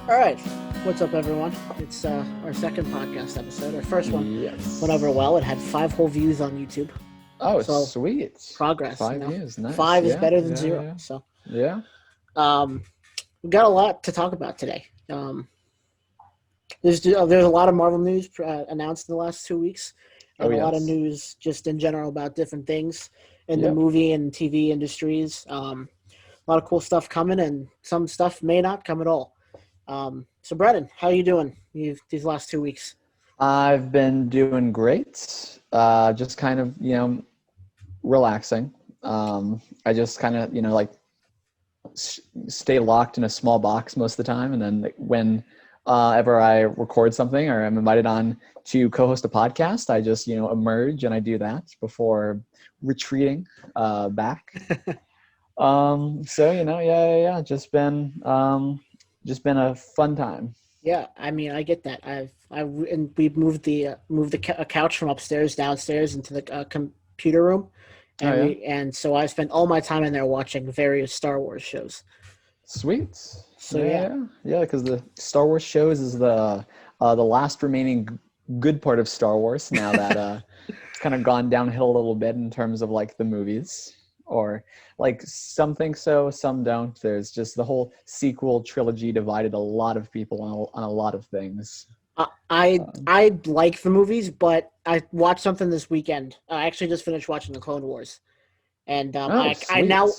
All right. What's up, everyone? It's our second podcast episode. Our first one went Yes. over well. It had 5 whole views on YouTube. Oh, So sweet. progress, 5 years. Nice. 5 is Yeah. better than Yeah. 0. Yeah. So Yeah. um, we got a lot to talk about today. There's a lot of Marvel news announced in the last 2 weeks, Oh, and a lot of yes. news just in general about different things in the Yep. movie and TV industries. A lot of cool stuff coming, and some stuff may not come at all. So, Brennan, how you doing? These last 2 weeks? I've been doing great. Just kind of, relaxing. I just kind of, stay locked in a small box most of the time. And then when ever I record something or I'm invited on to co-host a podcast, I just, emerge and I do that before retreating back. So yeah. Just been a fun time. Yeah, I mean, I get that. And we moved a couch from upstairs downstairs into the computer room, Oh and yeah, so I spent all my time in there watching various Star Wars shows. sweet. So yeah, Yeah. Because the Star Wars shows is the last remaining good part of Star Wars. Now that it's kind of gone downhill a little bit in terms of like the movies, or like some think so, some don't. There's just the whole sequel trilogy divided a lot of people on a lot of things. I like the movies, but I watched something this weekend. I actually just finished watching the Clone Wars, and Oh, sweet.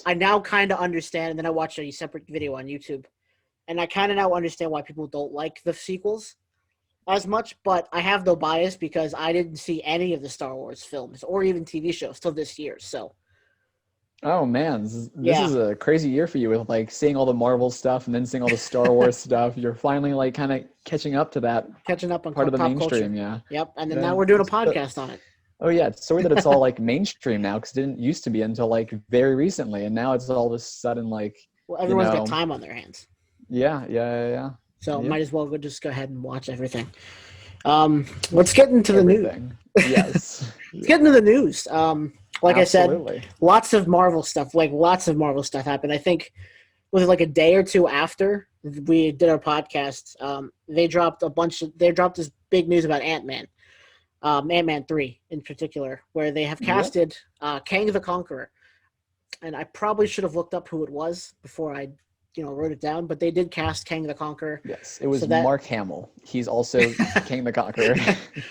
I now kind of understand. And then I watched a separate video on YouTube, and I kind of now understand why people don't like the sequels as much, but I have no bias because I didn't see any of the Star Wars films or even TV shows till this year. So Oh man, this yeah, is a crazy year for you with like seeing all the Marvel stuff and then seeing all the Star Wars stuff. You're finally like kind of catching up to that catching up on part of the pop culture. mainstream, yeah. Yep, and then now Yeah. we're doing a podcast on it. Oh yeah, it's so weird that it's all like mainstream now because it didn't used to be until like very recently, and now it's all of a sudden like, Well, you everyone's got know, time on their hands, yeah. so Yep, might as well just go ahead and watch everything. Let's get into the news. everything. Yes. Let's Yeah, get into the news. Like I said, absolutely. lots of Marvel stuff happened. I think was it like a day or two after we did our podcast. They dropped this big news about Ant-Man. Ant-Man 3 in particular, where they have Yep. casted Kang the Conqueror. And I probably should have looked up who it was before I, wrote it down, but they did cast Kang the Conqueror. Yes, it So was that Mark Hamill. He's also King the Conqueror.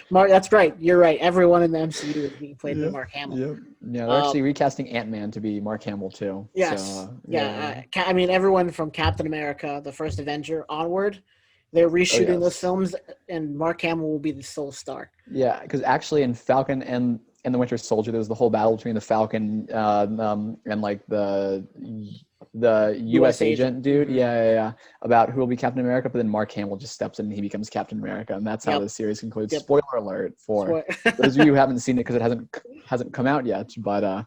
Mark, that's right. You're right. Everyone in the MCU is being played by Yep. Mark Hamill. Yep. Yeah, they're actually Um, recasting Ant-Man to be Mark Hamill too. So yes. yeah. I mean, everyone from Captain America, the first Avenger onward, they're Oh reshooting those yes. films, and Mark Hamill will be the sole star. Yeah, because actually in Falcon and the Winter Soldier, there was the whole battle between the Falcon and like the U.S. U.S. agent. agent dude. Mm-hmm. Yeah. About who will be Captain America, but then Mark Hamill just steps in and he becomes Captain America, and that's how Yep. the series concludes. Yep. Spoiler alert for So, those of you who haven't seen it because it hasn't come out yet, but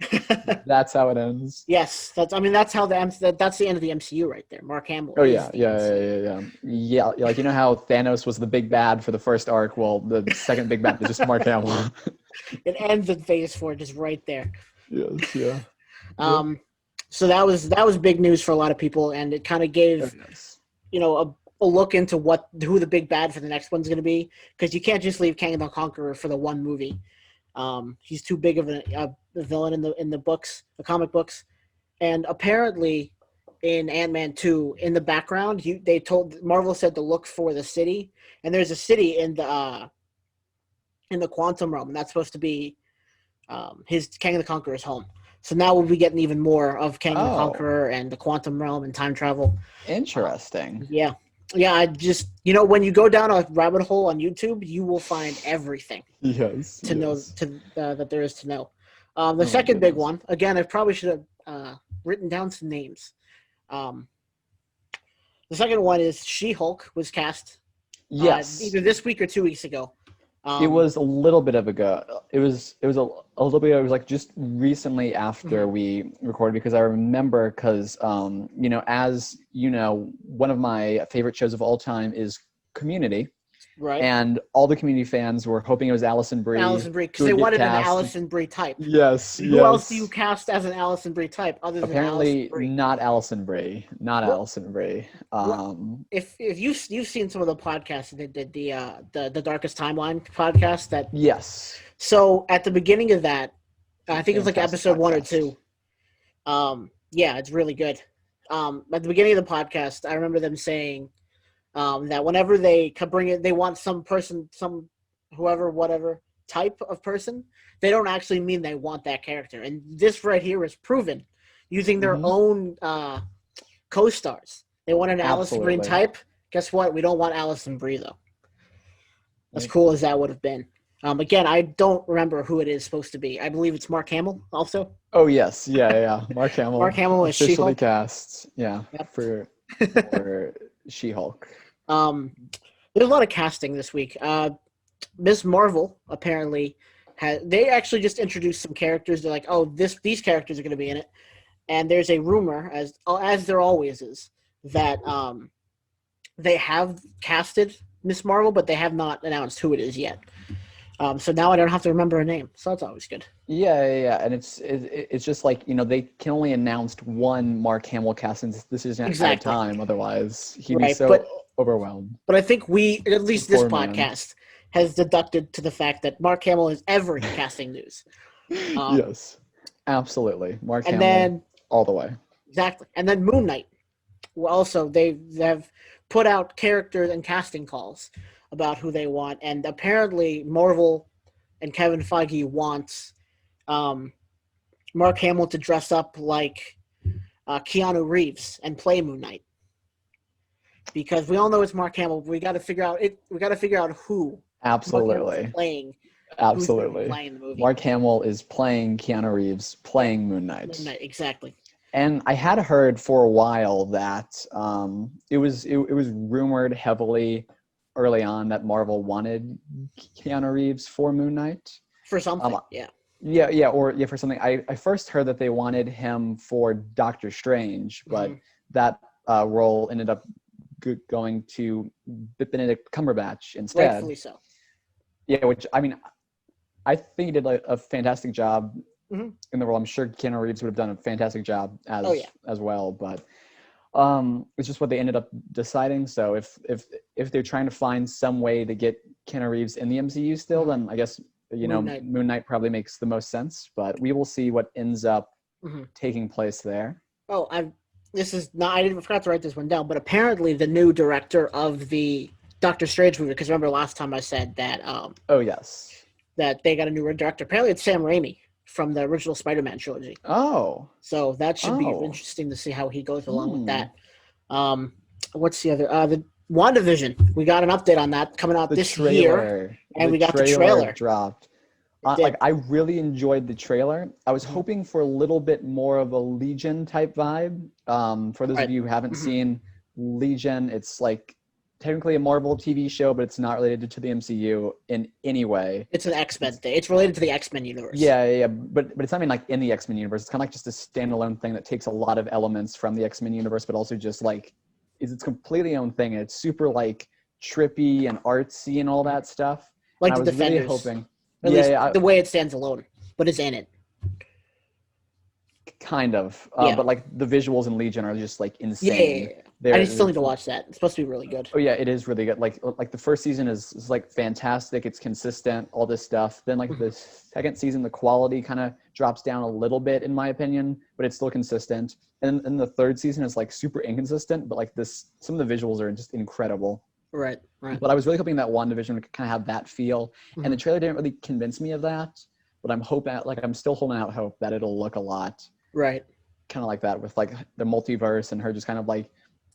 that's how it ends. yes, that's how that's the end of the MCU right there. Mark Hamill Oh is yeah, the yeah, MCU. yeah, yeah, yeah. Yeah, like how Thanos was the big bad for the first arc. Well, the second big bad is just Mark Hamill. It ends in Phase 4, just right there. Yes, yeah, yep. Um, so that was big news for a lot of people, and it kind of Oh gave yes. a look into who the big bad for the next one's going to be, because you can't just leave Kang the Conqueror for the one movie. He's too big of a villain in the books, the comic books, and apparently in Ant-Man 2, in the background, they told Marvel said to look for the city, and there's a city in the quantum realm, and that's supposed to be his Kang the Conqueror's home. So now we'll be getting even more of Kang the Oh, Conqueror and the quantum realm and time travel. interesting. Yeah, yeah. I just when you go down a rabbit hole on YouTube, you will find everything Yes, to know yes. that there is to know. The Oh my second big goodness. one, again, I probably should have written down some names. Um, the second one is She-Hulk was cast Yes, either this week or 2 weeks ago. it Um, was a little bit of a go. It was a little bit. It was like just recently after mhm. we recorded because I remember because as one of my favorite shows of all time is Community. Right. and all the Community fans were hoping it was Alison Brie Alison Brie, because who they would get wanted an cast. Alison Brie type. Yes, And who else do you yes. cast as an Alison Brie type other than Alison Apparently Brie? not Alison Brie. Not What? Alison Brie. What? If you've seen some of the podcasts that did the Darkest Timeline podcast that Yes. so at the beginning of that, I think it's like Fantastic episode 1 or 2. podcast. Yeah, it's really good. At the beginning of the podcast, I remember them saying that whenever they could bring it, they want some person, some whoever, whatever type of person. They don't actually mean they want that character, and this right here is proven using their Hmm. own co-stars. They want an Alison Brie Absolutely. type. Guess what? We don't want Alison Brie though. As Like, cool as that would have been. Again, I don't remember who it is supposed to be. I believe it's Mark Hamill also. oh yes, yeah. Mark Mark Hamill Hamill is officially She-Hulk. cast. Yeah, Yep. for She-Hulk. There's a lot of casting this week. Ms. Marvel apparently they actually just introduced some characters. They're like, oh, these characters are going to be in it, and there's a rumor, as there always is, that they have casted Ms. Marvel, but they have not announced who it is yet. So now I don't have to remember her name, so that's always good. Yeah, and it's just like they can only announce one Mark Hamill cast since this is at a Exactly. time. Otherwise, he'd be Right, so overwhelmed. but I think at least this Poor man. podcast, has deducted to the fact that Mark Hamill is ever casting news. Yes, absolutely. Mark And Hamill then all the way. exactly, and then Moon Knight. Well, also they have put out characters and casting calls about who they want, and apparently Marvel and Kevin Feige wants Mark Hamill to dress up like Keanu Reeves and play Moon Knight, because we all know it's Mark Hamill. But we got to figure out it. We got to figure out who Mark Hamill is Absolutely. playing. Who's going to be Absolutely. playing the movie? Mark Hamill is playing Keanu Reeves, playing Moon Knight. Moon Knight, exactly. And I had heard for a while that it was rumored heavily early on that Marvel wanted Keanu Reeves for Moon Knight. For something, Yeah, for something. I first heard that they wanted him for Doctor Strange, but that role ended up going to Benedict Cumberbatch instead. Rightfully so. Yeah, which I mean, I think he did a fantastic job in the role. I'm sure Keanu Reeves would have done a fantastic job as well, but it's just what they ended up deciding. So if they're trying to find some way to get Keanu Reeves in the MCU still, then I guess Moon Knight probably makes the most sense. But we will see what ends up taking place there. Oh, I forgot to write this one down, but apparently the new director of the Doctor Strange movie, because remember last time I said that oh yes, that they got a new director. Apparently it's Sam Raimi from the original Spider-Man trilogy. Oh, so that should be interesting to see how he goes along with that. What's the other? The WandaVision. We got an update on that coming out this year, and we got the trailer dropped. I really enjoyed the trailer. I was hoping for a little bit more of a Legion type vibe. For those of you who haven't seen Legion, it's like technically a Marvel TV show, but it's not related to the MCU in any way. It's an X-Men thing. It's related to the X-Men universe. Yeah, but it's not even like in the X-Men universe. It's kind of like just a standalone thing that takes a lot of elements from the X-Men universe, but also just like is its completely own thing. And it's super like trippy and artsy and all that stuff. Like and the Defenders. Really hoping. At least the way it stands alone, but it's in it. Kind of, but like the visuals in Legion are just like insane. Yeah. I still need to watch that. It's supposed to be really good. Oh yeah, it is really good. Like the first season is like fantastic. It's consistent, all this stuff. Then like the second season, the quality kind of drops down a little bit in my opinion, but it's still consistent. And the third season is like super inconsistent, but like some of the visuals are just incredible. Right. But I was really hoping that WandaVision would kind of have that feel, and the trailer didn't really convince me of that. But I'm still holding out hope that it'll look a lot. Right. Kind of like that with like the multiverse and her just kind of like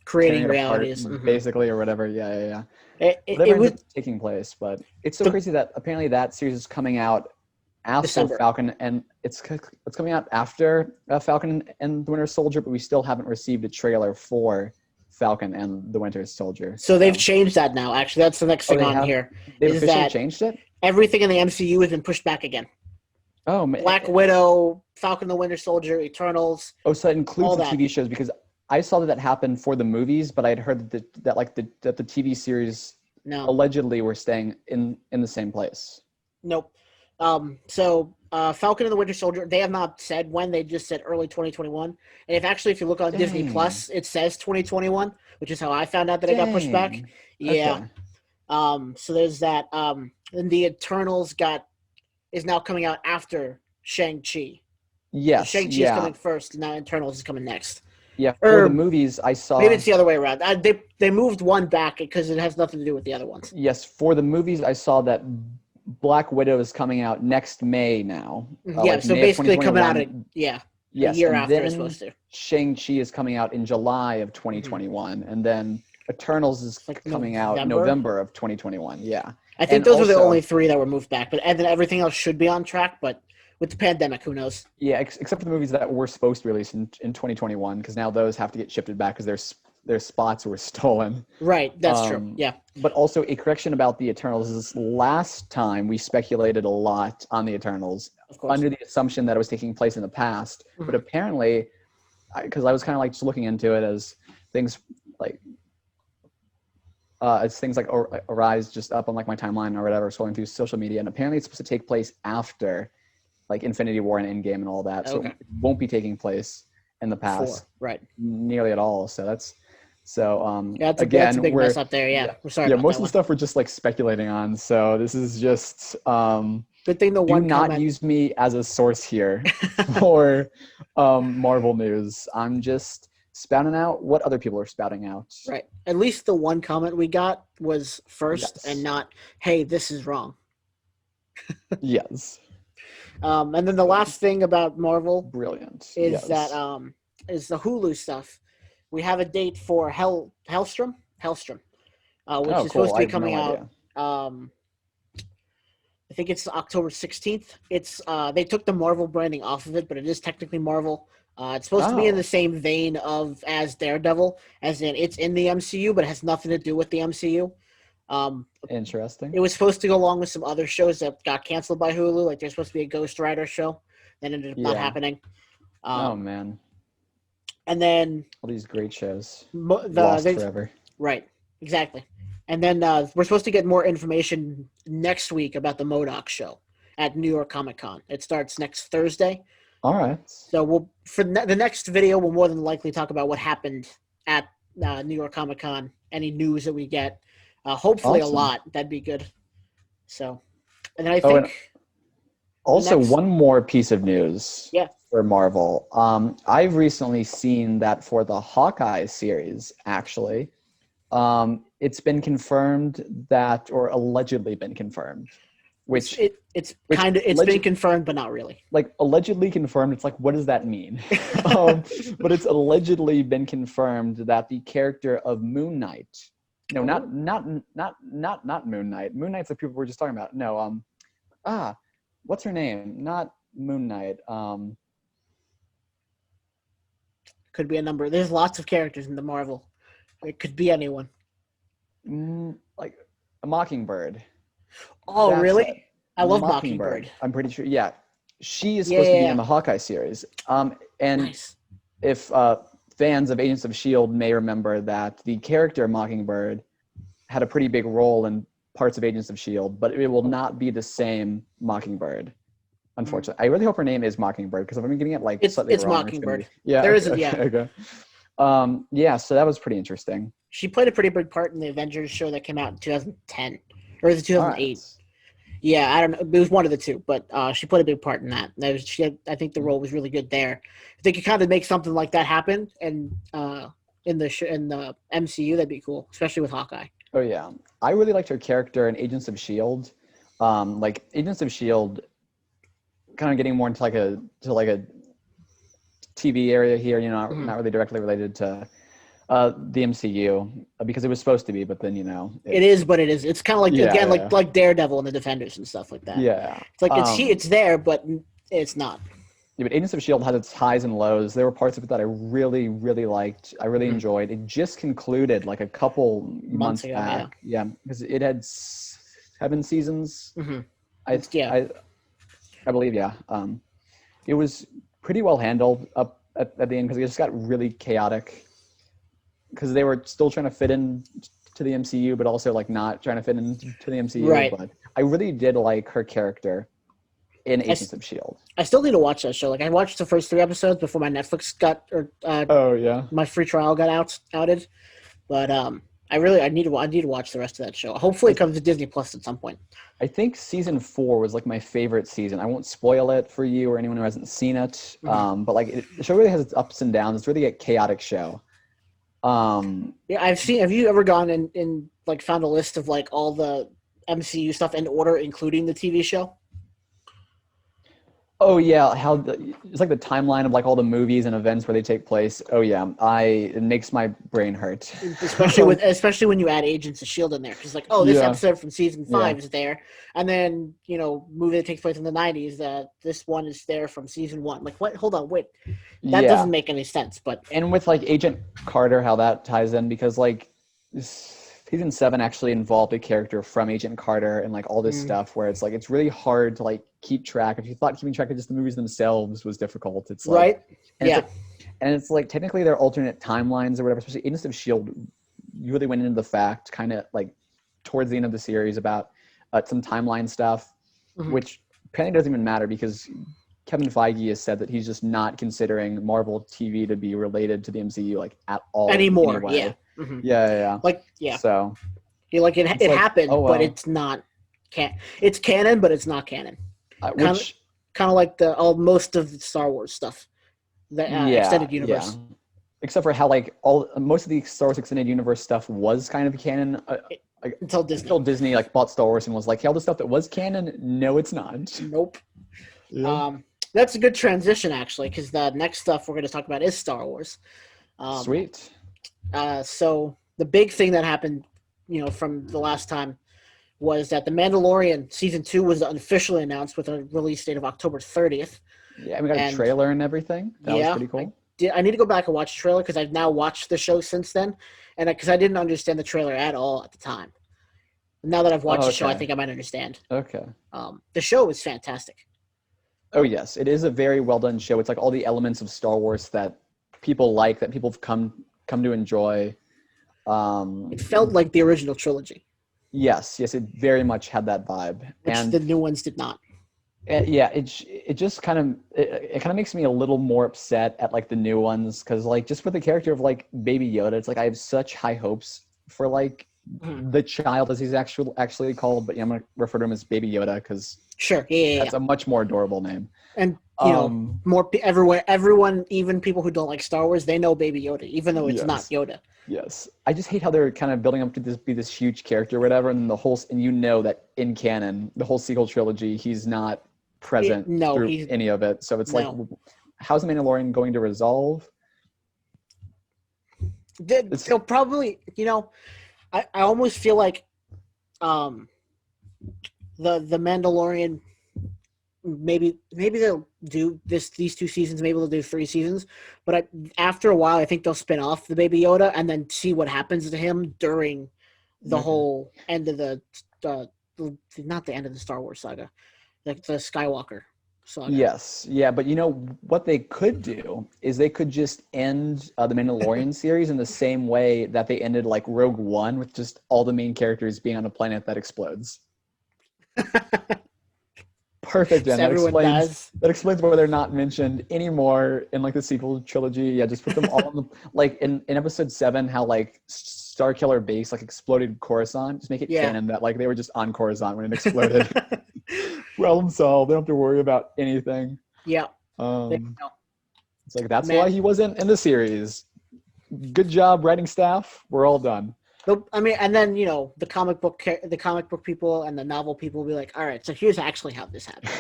creating realities basically or whatever. Yeah. It was taking place, but it's so crazy that apparently that series is coming out after December. Falcon, and it's coming out after Falcon and the Winter Soldier, but we still haven't received a trailer for Falcon and the Winter Soldier. So they've changed that now. Actually, that's the next thing on here. They've officially changed it? Everything in the MCU has been pushed back again. Oh, man. Black Widow, Falcon the Winter Soldier, Eternals. Oh, so that includes the TV shows, because I saw that happened for the movies, but I'd heard that the TV series No. allegedly were staying in the same place. Nope. So Falcon and the Winter Soldier, they have not said when. They just said early 2021. And if you look on Disney Dang. Plus, it says 2021, which is how I found out that it got pushed back. Dang. Yeah. Okay. So there's that. And the Eternals is now coming out after Shang-Chi. So Yes. Shang-Chi is Yeah. coming first, and now Eternals is coming next. Yeah. For the Or movies, I maybe saw. it's the other way around. They moved one back because it has nothing to do with the other ones. Yes. For the movies, I saw that Black Widow is coming out next May now. Yeah, Like so May of basically coming out 2021. a Yes. year And after it's then supposed to. Shang-Chi is coming out in July of Mm-hmm. 2021. And then Eternals is It's like coming out November. November of 2021. Yeah. I think And those were the only also, three that were moved back, and then everything else should be on track. But with the pandemic, who knows? yeah, except for the movies that were supposed to release in 2021, because now those have to get shifted back because their spots were stolen. Right, that's true. Yeah, But also a correction about the Eternals is last time we speculated a lot on the Eternals of course. under the assumption that it was taking place in the past. Mhm. But apparently, because I was kind of like just looking into it things like as things like arise just up on like my timeline or whatever, scrolling through social media, and apparently it's supposed to take place after like Infinity War and Endgame and all that. So Okay. it won't be taking place in the past Right. nearly at all. So that's Yeah, that's again a big we're mess up there. Yeah, we're sorry yeah, about most that of the one. stuff we're just like speculating on. So this is just Good thing the do one not comment. use me as a source here for Marvel news. I'm just spouting out what other people are spouting out. Right. At least the one comment we got was first and Yes. not, "Hey, this is wrong." Yes. And then the last thing about Marvel Brilliant. is Yes. that is the Hulu stuff. We have a date for Hellstrom, which Oh, is supposed cool. to I be have no coming out. idea. I think it's October 16th. It's they took the Marvel branding off of it, but it is technically Marvel. It's supposed to be in the Oh, same vein as Daredevil, as in it's in the MCU, but it has nothing to do with the MCU. Um, interesting. it was supposed to go along with some other shows that got canceled by Hulu. Like there's supposed to be a Ghost Rider show that ended up not Yeah. happening. Oh Um, man, and then all these great shows lost the forever. right, exactly. And then we're supposed to get more information next week about the MODOK show at New York Comic Con. It starts next Thursday. All right. So the next video, we'll more than likely talk about what happened at New York Comic Con, any news that we get. Hopefully a Awesome. lot. That'd be good. So, and then I Oh, and think also next, one more piece of news yeah. for Marvel. I've recently seen that for the Hawkeye series, actually, it's been confirmed that, or allegedly been confirmed, which It's been confirmed, but not really. like allegedly confirmed. It's like, what does that mean? But it's allegedly been confirmed that the character of Moon Knight, no, not Moon Knight. Moon Knight's the people we're just talking about. No, what's her name? Not Moon Knight. Could be a number. There's lots of characters in the Marvel. It could be anyone. Like a Mockingbird. Oh, That's really? it. I love Mockingbird. I'm pretty sure. Yeah, she is Yeah, supposed to be yeah. in the Hawkeye series. And Nice. if fans of Agents of S.H.I.E.L.D. may remember that the character Mockingbird had a pretty big role in parts of Agents of S.H.I.E.L.D., but it will not be the same Mockingbird. Unfortunately, I really hope her name is Mockingbird, because if I'm getting it like slightly It's wrong, Mockingbird. It's yeah, There okay, isn't. Yeah, okay. Yeah, so that was pretty interesting. she played a pretty big part in the Avengers show that came out in 2010 or was it All right. 2008? Yeah, I don't know. It was one of the two, but she played a big part in that. I think the role was really good there. If they could kind of make something like that happen, and in the MCU, that'd be cool, especially with Hawkeye. Oh yeah, I really liked her character in Agents of S.H.I.E.L.D. Like Agents of S.H.I.E.L.D. kind of getting more into like a TV area here, not really directly related to the MCU, because it was supposed to be, but then it is, but it is. It's kind of like again, yeah. like Daredevil and the Defenders and stuff like that. Yeah, It's like it's there, but it's not. yeah, but Agents of S.H.I.E.L.D. has its highs and lows. There were parts of it that I really, really liked. I really enjoyed. It just concluded like a couple months ago, back. Yeah, because it had 7 seasons. Mm-hmm. I believe, yeah. It was pretty well handled up at the end, because it just got really chaotic, because they were still trying to fit in to the MCU, but also like not trying to fit into the MCU. Right. But I really did like her character in I, Agents of Shield. I still need to watch that show. Like I watched the first 3 episodes before my Netflix Oh yeah. my free trial got outed. But I need to watch the rest of that show. Hopefully, it comes to Disney Plus at some point. I think season 4 was like my favorite season. I won't spoil it for you or anyone who hasn't seen it. But like the show really has its ups and downs. It's really a chaotic show. Yeah, I've seen. Have you ever gone and like found a list of like all the MCU stuff in order, including the TV show? Oh yeah, it's like the timeline of like all the movies and events where they take place. Oh yeah, it makes my brain hurt. Especially when you add Agents of Shield in there, because like, oh, this Yeah. episode from season 5 Yeah. is there, and then movie that takes place in the 90s. This one is there from season 1. Like, what? Hold on, wait, that Yeah. doesn't make any sense. But And with like Agent Carter, how that ties in, because like season 7 actually involved a character from Agent Carter and like all this stuff where it's like it's really hard to like keep track. If you thought keeping track of just the movies themselves was difficult, it's like, right, and yeah. it's like technically they're alternate timelines or whatever. Especially Agents of Shield, you really went into the fact kind of like towards the end of the series about some timeline stuff, which apparently doesn't even matter because Kevin Feige has said that he's just not considering Marvel TV to be related to the MCU like at all Anymore. anyway. Yeah. Yeah. Like, yeah. So Like it like, happened, oh, well. but it's not. It's canon, but it's not canon. Which Kind of like most of the Star Wars stuff, the extended universe. Yeah. Except for how like most of the Star Wars extended universe stuff was kind of canon until Disney like bought Star Wars and was like, hey, all the stuff that was canon, no, it's not. Nope. Yeah. That's a good transition actually, because the next stuff we're going to talk about is Star Wars. Sweet. So the big thing that happened, from the last time was that The Mandalorian Season 2 was officially announced with a release date of October 30th. Yeah, we got a trailer and everything. That was pretty cool. I need to go back and watch the trailer because I've now watched the show since then, and because I didn't understand the trailer at all at the time. Now that I've watched the show, I think I might understand. Okay. The show is fantastic. Oh, yes. It is a very well-done show. It's like all the elements of Star Wars that people like, that people have come to enjoy. It felt like the original trilogy. Yes, it very much had that vibe. Which and the new ones did not. Yeah, it just kind of makes me a little more upset at like the new ones because like just with the character of like Baby Yoda, it's like I have such high hopes for like the child as he's actually called, but I'm gonna refer to him as Baby Yoda because sure, that's a much more adorable name. And everyone, even people who don't like Star Wars, they know Baby Yoda, even though it's not Yoda. Yes, I just hate how they're kind of building up to be this huge character or whatever, and that in canon, the whole sequel trilogy, he's not present through any of it. So it's like, how's the Mandalorian going to resolve? They'll probably, I almost feel like the Mandalorian, maybe they'll do these 2 seasons, maybe they'll do 3 seasons, but after a while I think they'll spin off the Baby Yoda and then see what happens to him during the whole end of the not the end of the Star Wars saga, like the Skywalker saga. Yes, yeah, but what they could do is they could just end the Mandalorian series in the same way that they ended like Rogue One, with just all the main characters being on a planet that explodes. Perfect, and that explains why they're not mentioned anymore in like the sequel trilogy. Yeah, just put them all on the like in episode 7, how like Starkiller Base like exploded Coruscant. Just make it canon that like they were just on Coruscant when it exploded. Problem solved. They don't have to worry about anything. Yeah. It's like that's why he wasn't in the series. Good job, writing staff. We're all done. I mean, and then the comic book people and the novel people will be like, all right, so here's actually how this happened.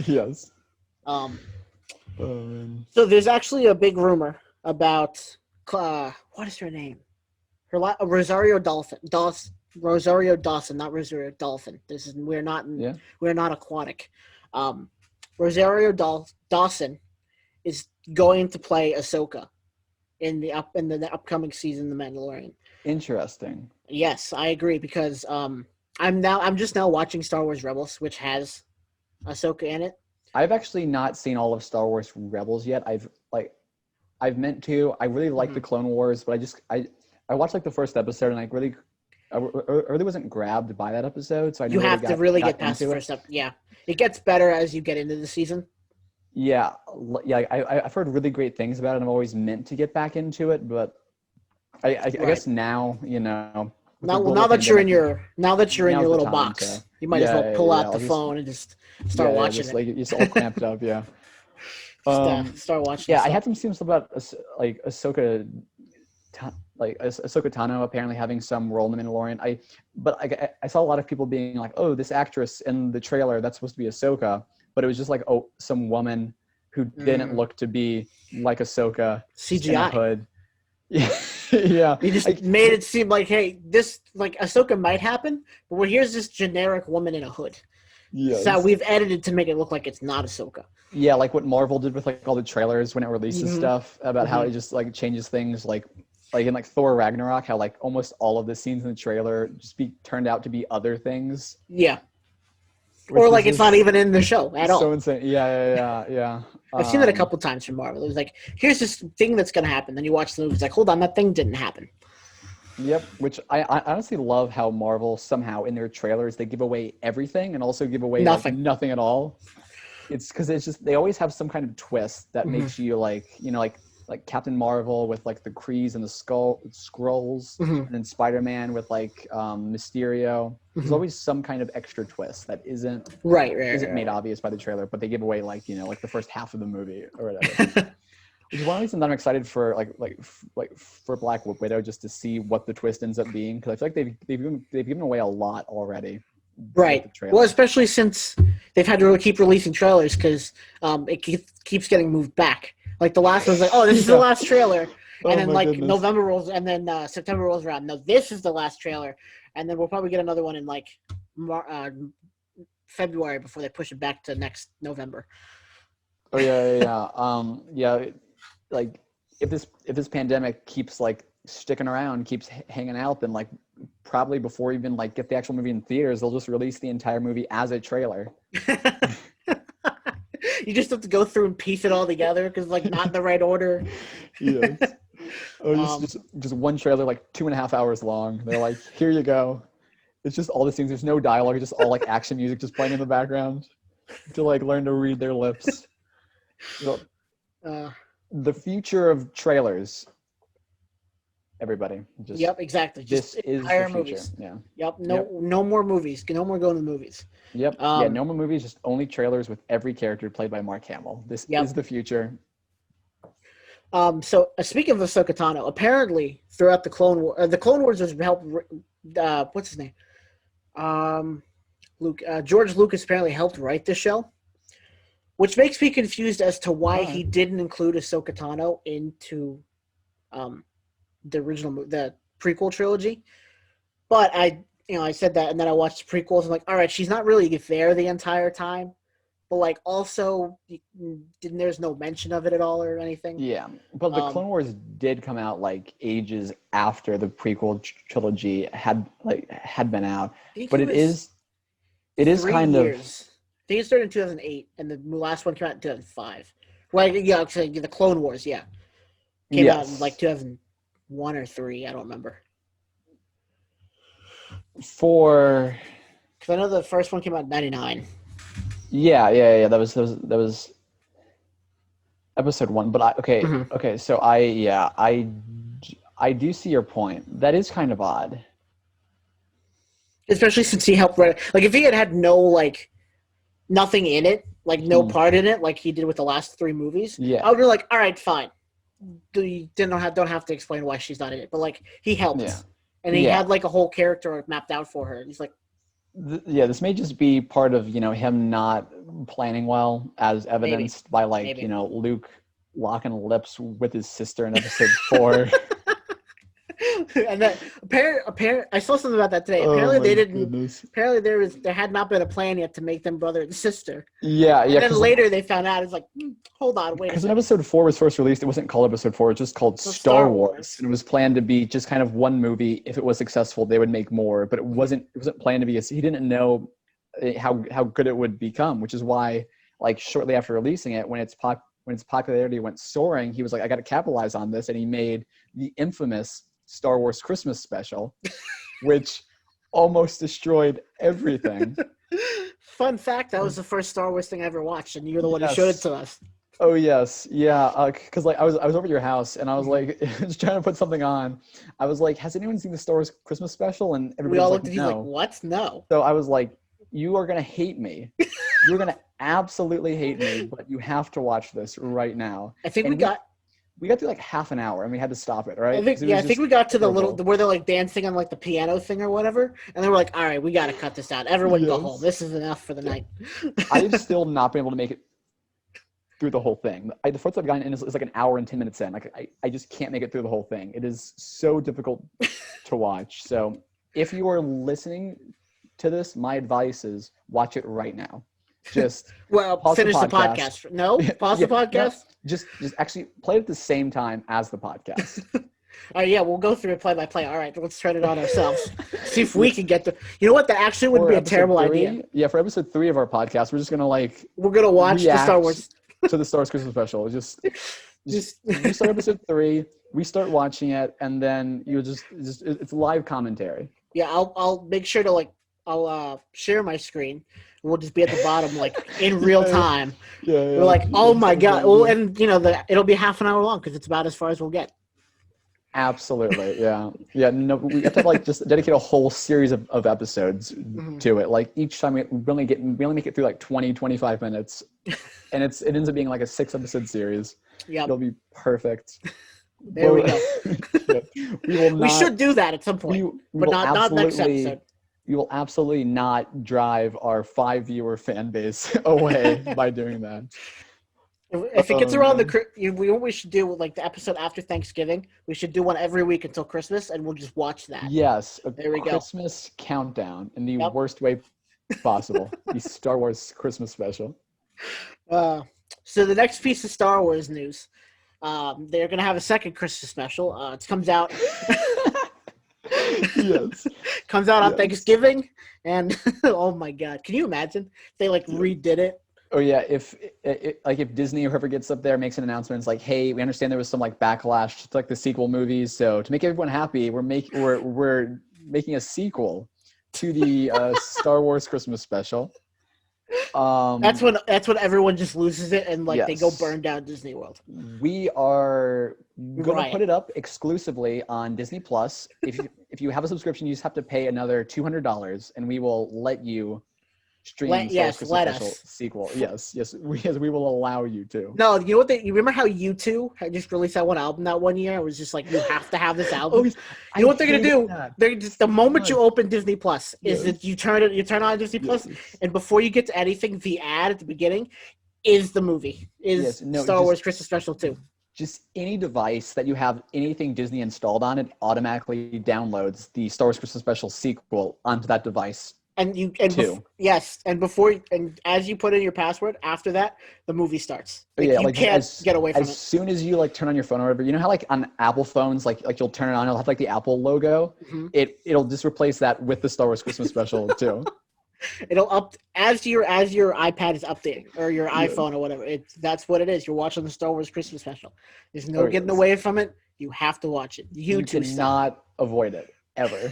Yes. So there's actually a big rumor about what is her name? Rosario Dawson, not Rosario Dolphin. We're not aquatic. Rosario Dawson is going to play Ahsoka in the upcoming season, The Mandalorian. Interesting. Yes, I agree because I'm just now watching Star Wars Rebels, which has Ahsoka in it. I've actually not seen all of Star Wars Rebels yet. I've meant to. I really like the Clone Wars, but I watched like the first episode and I really really wasn't grabbed by that episode, so I You never have really to really got get past the into it. first step. Yeah, it gets better as you get into the season. Yeah, yeah, I've heard really great things about it, and I've always meant to get back into it, but I Right guess now, with the now global that you're in pandemic, your now's the little time to, box, you might as well yeah, pull yeah, out I'll the just, phone and just start yeah, watching just it. like it's all cramped up, yeah. Um, Start watching yeah, I stuff. had some scenes about like Ahsoka Tano apparently having some role in the Mandalorian. I saw a lot of people being like, "Oh, this actress in the trailer that's supposed to be Ahsoka," but it was just like, oh, some woman who didn't look to be like Ahsoka, just in a CGI. hood. Yeah, They just like made it seem like, hey, this like Ahsoka might happen, but well, here's this generic woman in a hood. So yes, we've edited to make it look like it's not Ahsoka. yeah, like what Marvel did with like all the trailers when it releases Mm-hmm. stuff about how Mm-hmm. it just like changes things, like in like Thor Ragnarok, how like almost all of the scenes in the trailer just be turned out to be other things, Yeah, or which was like it's not just even in the show at so all. insane. Yeah. I've seen that a couple times from Marvel. It was like, here's this thing that's gonna happen. Then you watch the movie, it's like, hold on, that thing didn't happen. Yep. Which I honestly love how Marvel somehow in their trailers they give away everything and also give away like Nothing. nothing at all. It's because it's just they always have some kind of twist that Mm-hmm. makes you like like Captain Marvel with like the Krees and the scrolls, Mm-hmm. and then Spider-Man with like Mysterio. There's Mm-hmm. always some kind of extra twist that isn't made Right. obvious by the trailer, but they give away like like the first half of the movie or whatever. Which is one reason that I'm excited for like for Black Widow, just to see what the twist ends up being, because I feel like they've given away a lot already with Right. the Well, trailer. especially since they've had to keep releasing trailers because keeps getting moved back. Like the last one's like, oh, this is the Yeah. last trailer, and Oh then my like goodness. November rolls, and then September rolls around. No, this is the last trailer, and then we'll probably get another one in like February before they push it back to next November. Oh yeah. Like if this pandemic keeps like sticking around, keeps hanging out, then like probably before even like get the actual movie in theaters, they'll just release the entire movie as a trailer. You just have to go through and piece it all together because like not in the right order. Yes. Oh, just um, just just one trailer, like 2.5 hours long. They're like, here you go. It's just all these things. There's no dialogue. It's just all like action music just playing in the background to like learn to read their lips. So uh, the future of trailers, everybody. Just yep, exactly. this Just is the entire future. movies. Yeah. Yep, Yep. no more movies. No more going to the movies. Yep. Yeah. Um, No more movies. Just only trailers with every character played by Mark Hamill. This is yep. the future. So speaking of Ahsoka Tano, apparently throughout the Clone Wars was helped. What's his name? Luke George Lucas apparently helped write the show, which makes me confused as to why All he right. didn't include Ahsoka Tano into um, the prequel trilogy. But I said that, and then I watched the prequels. I'm like, all right, she's not really there the entire time, but like also, there's no mention of it at all or anything. Yeah, but the Um, Clone Wars did come out like ages after the prequel trilogy had been out. I think But it it was is it is three kind of years. I think it started in 2008, and the last one came out in 2005. Well, yeah, actually, the Clone Wars, yeah, came out in like yes 2001 or three. I don't remember for because I know the first one came out in '99. yeah. That was episode one. But Mm-hmm. okay. So I do see your point. That is kind of odd. Especially since he helped write. Like, if he had no like nothing in it, like no Hmm. part in it, like he did with the last three movies, Yeah, I would be like, all right, fine. You don't have to explain why she's not in it, but like he yeah, helped, and he yeah. had like a whole character mapped out for her. And he's like, Yeah, this may just be part of him not planning well, as maybe, evidenced by like maybe. Luke locking lips with his sister in episode 4. And then apparent I saw something about that today. Oh Apparently my they didn't. goodness. Apparently there had not been a plan yet to make them brother and sister. Yeah, And then later they found out it's like, hold on, wait a because when second. episode 4 was first released, it wasn't called episode 4; it was just called So Star Star Wars, Wars. and it was planned to be just kind of one movie. If it was successful, they would make more, but it wasn't planned to be. He didn't know how good it would become, which is why, like shortly after releasing it, when its popularity went soaring, he was like, I got to capitalize on this, and he made the infamous Star Wars Christmas special, which almost destroyed everything. Fun fact: that was the first Star Wars thing I ever watched, and you're the one who showed it Yes. to us. Oh yes, yeah. Because like I was over at your house and I was like just trying to put something on. I was like, has anyone seen the Star Wars Christmas special? And We everybody all was looked like, at you like, no. "What? No." So I was like, you are gonna hate me. You're gonna absolutely hate me, but you have to watch this right now. I think we And got. we got through like half an hour and we had to stop it, I right? think Because it was I think just we got to the little horrible. where they're like dancing on like the piano thing or whatever, and they were like, "All right, we got to cut this out. Everyone go home. Yes. This is enough for the night." I've still not been able to make it through the whole thing. The first I've gotten in is like an hour and 10 minutes in. Like I just can't make it through the whole thing. It is so difficult to watch. So if you are listening to this, my advice is watch it right now. Just Well, pause the finish the podcast. podcast. No, pause Yeah, the no, podcast. just actually play it at the same time as the podcast. All right, yeah, we'll go through it play by play. All right, let's turn it on ourselves. See if we Yeah, can get the. You know what? That actually would for be a episode terrible idea. three, yeah, for episode 3 of our podcast, we're just gonna like We're gonna watch the Star react Wars. to the Star Wars Christmas special. Just Just you start episode 3, we start watching it, and then you just it's live commentary. yeah, I'll make sure to like I'll share my screen. We'll just be at the bottom like in real Yeah, time. yeah, We're like, oh that's my a god! good Well, idea. and you know it'll be half an hour long because it's about as far as we'll get. Absolutely, yeah, yeah. No, we have to like just dedicate a whole series of episodes Mhm. to it. Like each time we only make it through like 20-25 minutes, and it ends up being like a 6-episode series. Yep, It'll be perfect. there we But go. yeah, we will We not. should do that at some point, We but will not next absolutely. episode. We will absolutely not drive our 5-viewer fan base away by doing that. If it gets Oh around man. what we should do like the episode after Thanksgiving. We should do one every week until Christmas, and we'll just watch that. Yes, a There we go. Christmas countdown in the Yep. worst way possible. The Star Wars Christmas special. So the next piece of Star Wars news, they're gonna have a second Christmas special. It comes out Yes. comes out on Yes. Thanksgiving, and oh my god, can you imagine if they like redid it? Oh yeah, if like if Disney or whoever gets up there makes an announcement, it's like, hey, we understand there was some like backlash to like the sequel movies, so to make everyone happy, we're making a sequel to the Star Wars Christmas special. That's when everyone just loses it and like they go Yes. burn down Disney World. We are gonna Right. put it up exclusively on Disney Plus. If you have a subscription, you just have to pay another $200, and we will let you stream Star Wars Yes, Christmas let special us. sequel. Yes, we will allow you to. No, you know what? You remember how U2 had just released that one album that one year? It was just like you have to have this album. yes, You know what they're gonna hated do? that They're just the moment you much. open Disney Plus is Yes. that you turn on Disney Plus, Yes. and before you get to anything, the ad at the beginning is the movie, is Yes, no, Star just- Wars Christmas Special 2. Just any device that you have anything Disney installed on it automatically downloads the Star Wars Christmas special sequel onto that device. And Two. yes, and as you put in your password, after that, the movie starts. Oh, Like, yeah, you like can't get away from as it. soon as you like turn on your phone or whatever, you know how like on Apple phones, like you'll turn it on, it'll have like the Apple logo. Mhm. It'll just replace that with the Star Wars Christmas special too. It'll up as your iPad is updating or your Yes. iPhone or whatever. That's what it is. You're watching the Star Wars Christmas Special. There's no Oh, getting yes. away from it. You have to watch it. You YouTube style. cannot avoid it ever.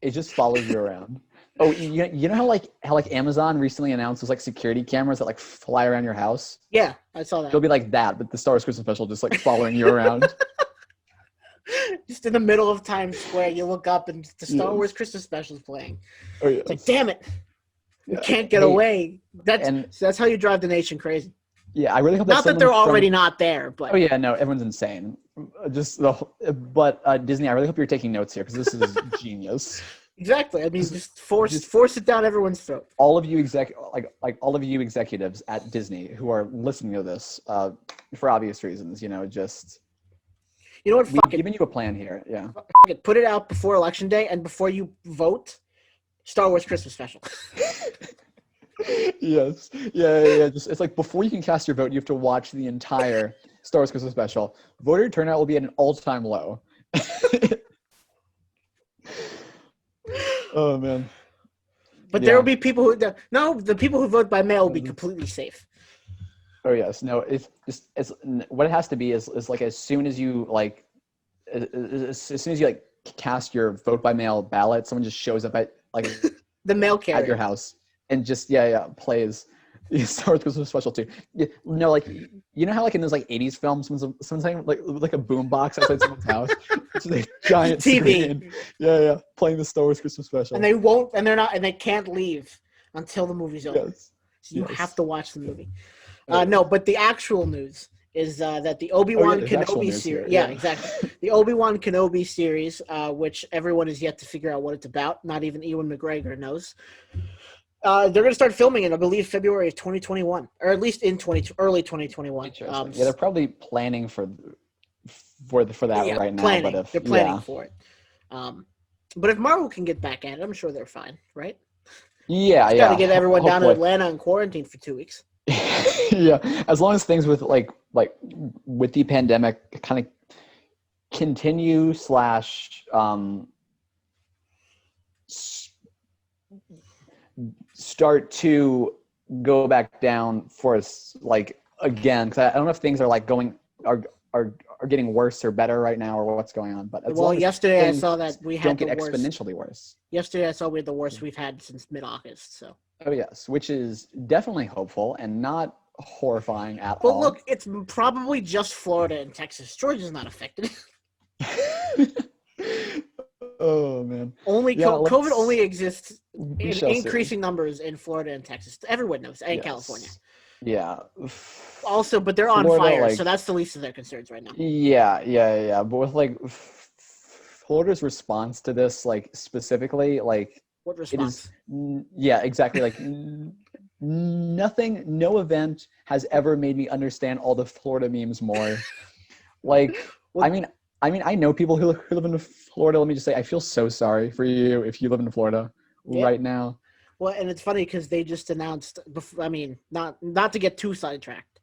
It just follows you around. Oh, you know how like Amazon recently announced those like security cameras that like fly around your house? Yeah, I saw that. It'll be like that, but the Star Wars Christmas special just like following you around. Just in the middle of Times Square, you look up and the Star Yes. Wars Christmas Special is playing. Oh yeah. It's like, damn it, you Yeah. can't get Hey, away. and- That's how you drive the nation crazy. Yeah, I really hope Not that someone they're from- already not there, but Oh yeah, no, everyone's insane. But Disney, I really hope you're taking notes here because this is genius. exactly. I mean, just force it down everyone's throat. All of you all of you executives at Disney who are listening to this, for obvious reasons, just You know what? we've Fuck it. given you a plan here. Yeah. Fuck it. Put it out before Election Day and before you vote. Star Wars Christmas Special. Yes. Yeah. Just it's like before you can cast your vote, you have to watch the entire Star Wars Christmas special. Voter turnout will be at an all-time low. Oh man. But Yeah. there will be people who the people who vote by mail will be completely safe. Oh yes, no. It's what it has to be is like as soon as you like, as soon as you like cast your vote by mail ballot, someone just shows up at like The mail at your carrier. house and just plays Star Wars Christmas Special too. Yeah, no, like you know how like in those like 80s films, sometimes like a boom box outside someone's house, it's just a giant TV. screen. Yeah, playing the Star Wars Christmas Special. And they won't, and they're not, and they can't leave until the movie's over. Yes. So you have to watch the movie. Oh, No, but the actual news is that the Obi-Wan Kenobi series. Yeah, exactly. The Obi-Wan Kenobi series, which everyone is yet to figure out what it's about. Not even Ewan McGregor knows. They're going to start filming in, I believe, February of 2021, or at least in early 2021. Interesting. They're probably planning for that right now. But they're planning for it. But if Marvel can get back at it, I'm sure they're fine, right? Yeah, Got to get everyone hopefully. down to Atlanta in quarantine for 2 weeks. Yeah, as long as things with like with the pandemic kind of continue / start to go back down for us like again, because I don't know if things are like are getting worse or better right now or what's going on. But yesterday I saw that we had don't get the worst. exponentially worse. Yesterday I saw we had the worst we've had since mid-August. So. Oh yes, which is definitely hopeful and not horrifying at all. But look, it's probably just Florida and Texas. Georgia's not affected. Oh man. COVID only exists in increasing numbers in Florida and Texas. Everyone knows, and California. Yeah. Also, but they're Florida, on fire, so that's the least of their concerns right now. Yeah. But with like Florida's response to this, like specifically, like what response? Exactly. Like nothing, no event has ever made me understand all the Florida memes more. Like, I mean, I know people who live in Florida. Let me just say, I feel so sorry for you if you live in Florida right now. Well, and it's funny because they just announced. I mean, not to get too sidetracked,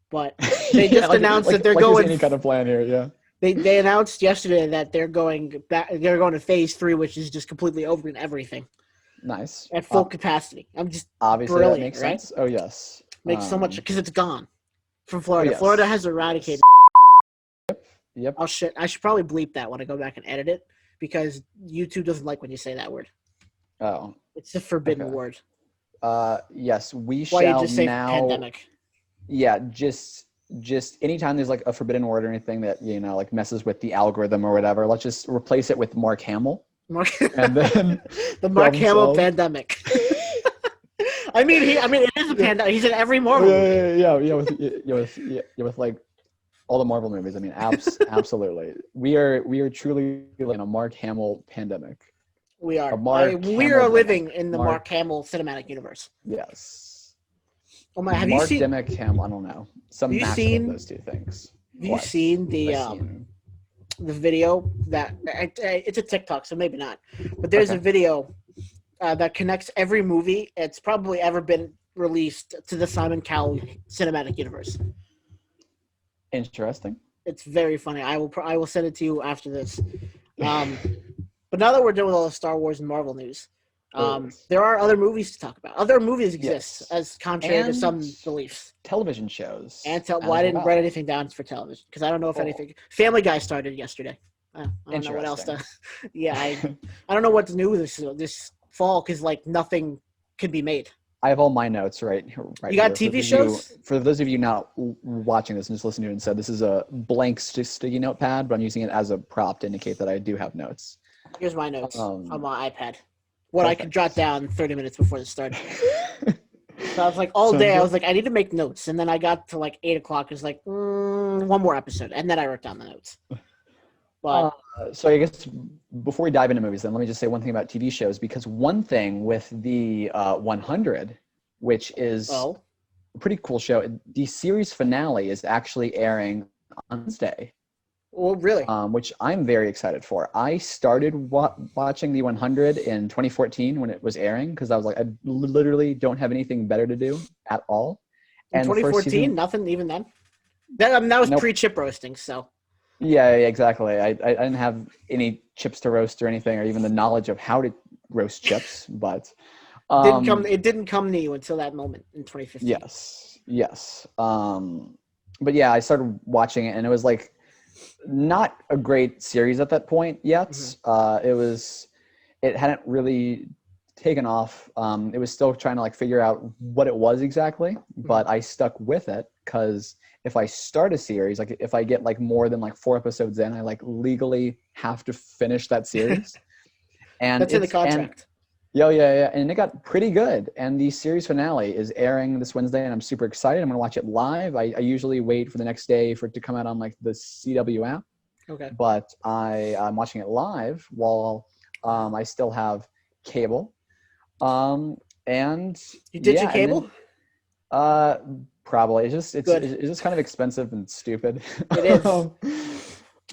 but they just announced that they're going. Any kind of plan here, yeah. They announced yesterday that they're going back. They're going to phase 3, which is just completely open everything. Nice. At full capacity. I'm just obviously brilliant, that makes right? sense. Oh yes. Makes so much because it's gone from Florida. Yes. Florida has eradicated. Yep. Oh shit! I should probably bleep that when I go back and edit it because YouTube doesn't like when you say that word. Oh. It's a forbidden word. Yes, we Why shall you just say now. Pandemic? Yeah, just anytime there's like a forbidden word or anything that like messes with the algorithm or whatever, let's just replace it with Mark Hamill. And then the Mark Hamill Pandemic. I mean, it is a pandemic. He's in every Marvel movie. Yeah, with like all the Marvel movies. I mean, absolutely. We are truly in a Mark Hamill pandemic. We are. We are living in the Mark Hamill cinematic universe. Yes. Oh my! Have you seen Mark Hamill? I don't know. Some mashup of those two things. Have you seen the video that it's a TikTok, so maybe not. But there's a video that connects every movie that's probably ever been released to the Simon Cowell cinematic universe. Interesting. It's very funny. I will send it to you after this. But now that we're done with all the Star Wars and Marvel news, there are other movies to talk about. Other movies exist, as contrary to some beliefs. Television shows. And I didn't write anything down for television because I don't know if anything. Family Guy started yesterday. I don't know what else to. Yeah, I don't know what's new this fall because like nothing can be made. I have all my notes right here. You got TV shows? For those of you not watching this and just listening to it instead, this is a blank sticky notepad, but I'm using it as a prop to indicate that I do have notes. Here's my notes on my iPad. What I could jot down 30 minutes before this started. So I was like, all day, I was like, I need to make notes. And then I got to like 8 o'clock. It was like, one more episode. And then I wrote down the notes. But so I guess before we dive into movies, then let me just say one thing about TV shows, because one thing with the 100, which is a pretty cool show, the series finale is actually airing on Wednesday. Well, really? Which I'm very excited for. I started watching the 100 in 2014 when it was airing because I was like, I literally don't have anything better to do at all. In 2014, nothing even then? That was pre-chip roasting, so. Yeah, exactly. I didn't have any chips to roast or anything, or even the knowledge of how to roast chips, but it didn't come to you until that moment in 2015. Yes. But yeah, I started watching it, and it was like not a great series at that point yet. It hadn't really taken off. It was still trying to like figure out what it was exactly, but I stuck with it because if I start a series, like if I get like more than like 4 episodes in, I like legally have to finish that series. And That's in the contract. Yeah. And it got pretty good. And the series finale is airing this Wednesday, and I'm super excited. I'm going to watch it live. I usually wait for the next day for it to come out on like the CW app. Okay. But I'm watching it live while I still have cable. And you did your cable? Probably. It's just kind of expensive and stupid. It is.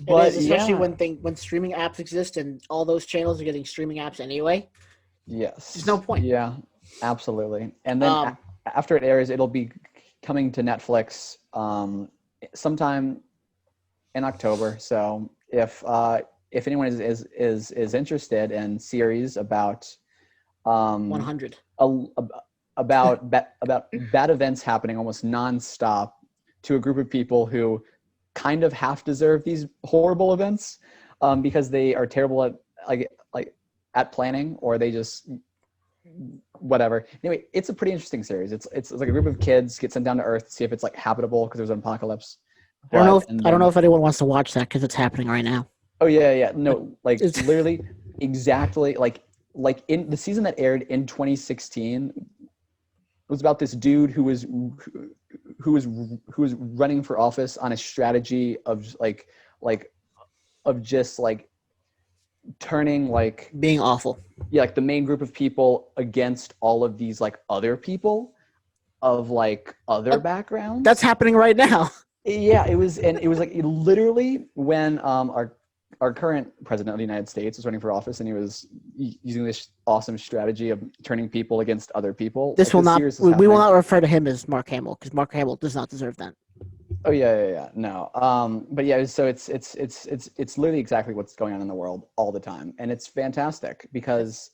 But it is, especially when streaming apps exist and all those channels are getting streaming apps anyway. Yes. There's no point. Yeah, absolutely. And then after it airs, it'll be coming to Netflix sometime in October. So if anyone is interested in series about 100 about bad events happening almost nonstop to a group of people who kind of half deserve these horrible events because they are terrible at at planning, or they just whatever. Anyway, it's a pretty interesting series. It's like a group of kids get sent down to Earth to see if it's like habitable because there's an apocalypse. I don't know if anyone wants to watch that because it's happening right now. Oh yeah. No, like literally exactly like in the season that aired in 2016 was about this dude who was running for office on a strategy of just like turning like being awful. Yeah, like the main group of people against all of these like other people of like other backgrounds. That's happening right now. Yeah, it was like literally when our current president of the United States was running for office, and he was using this awesome strategy of turning people against other people. We will not refer to him as Mark Hamill because Mark Hamill does not deserve that. Oh yeah. No. But yeah, so it's literally exactly what's going on in the world all the time, and it's fantastic because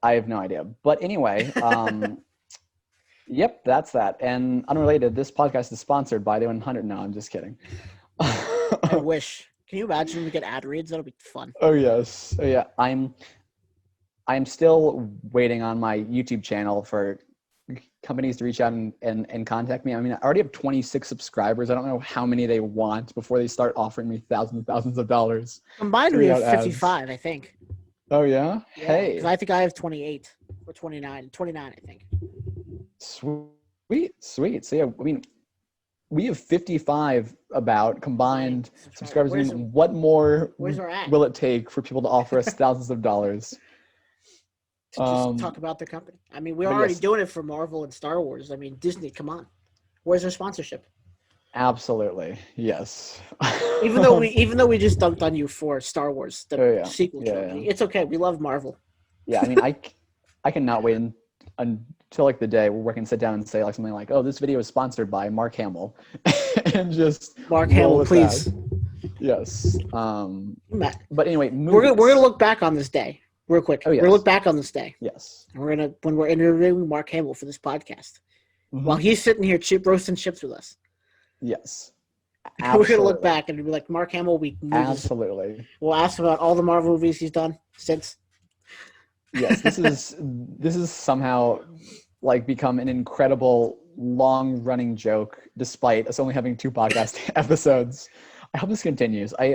I have no idea. But anyway, yep, that's that. And unrelated, this podcast is sponsored by the 100. No, I'm just kidding. I wish. Can you imagine we get ad reads? That'll be fun. Oh yes. Oh yeah. I'm still waiting on my YouTube channel for companies to reach out and contact me. I mean, I already have 26 subscribers. I don't know how many they want before they start offering me thousands of dollars. Combined, we have 55, I think. Oh yeah? Hey. Because I think I have 28 or 29. 29, I think. Sweet. So yeah, I mean, we have 55 about combined subscribers. I mean, what more will it take for people to offer us thousands of dollars? To just talk about their company. I mean, we're already doing it for Marvel and Star Wars. I mean, Disney, come on. Where's their sponsorship? Absolutely. Yes. even though we just dunked on you for Star Wars, the sequel trilogy. Yeah. It's okay. We love Marvel. Yeah, I mean, I cannot wait until like the day where we can sit down and say like something like, "Oh, this video is sponsored by Mark Hamill," and just Mark Hamill, please. That. Yes. But anyway, we're gonna look back on this day real quick. Oh, yes. We're gonna look back on this day. Yes. And when we're interviewing Mark Hamill for this podcast, while he's sitting here roasting chips with us. Yes. Absolutely. We're gonna look back and be like, Mark Hamill. Absolutely. We'll ask about all the Marvel movies he's done since. Yes, this is somehow like become an incredible long running joke, despite us only having 2 podcast episodes. I hope this continues. I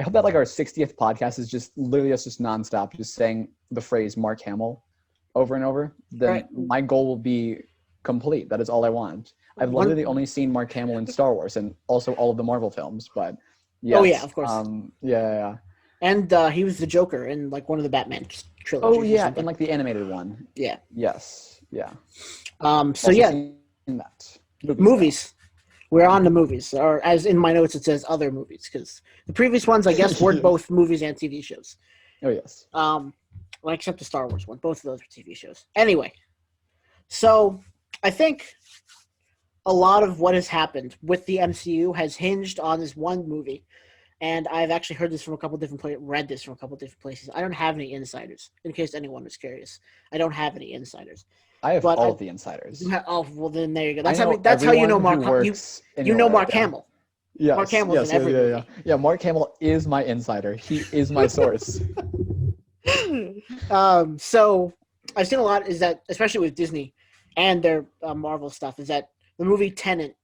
hope that like our 60th podcast is just literally us just nonstop, just saying the phrase Mark Hamill over and over. Then my goal will be complete. That is all I want. I've literally only seen Mark Hamill in Star Wars and also all of the Marvel films, but yes. Oh yeah, of course. Yeah. And he was the Joker in like one of the Batman trilogies. Oh yeah, in like the animated one. Yeah. Yes. Yeah. So also yeah. That. Movies. We're on to movies, or as in my notes it says other movies, because the previous ones I guess were both movies and TV shows. Oh yes. Well, except the Star Wars one, both of those were TV shows. Anyway, so I think a lot of what has happened with the MCU has hinged on this one movie. And I've actually heard this from a couple different places, read this from a couple different places. I don't have any insiders, in case anyone was curious. I don't have any insiders. I have all of the insiders. Oh, well then there you go. That's how you know Mark. You know Mark Hamill. Mark Yes, Hamill's in yes, yeah, every yeah, yeah. movie. Yeah, Mark Hamill is my insider. He is my source. So I've seen a lot is that, especially with Disney and their Marvel stuff, is that the movie Tenet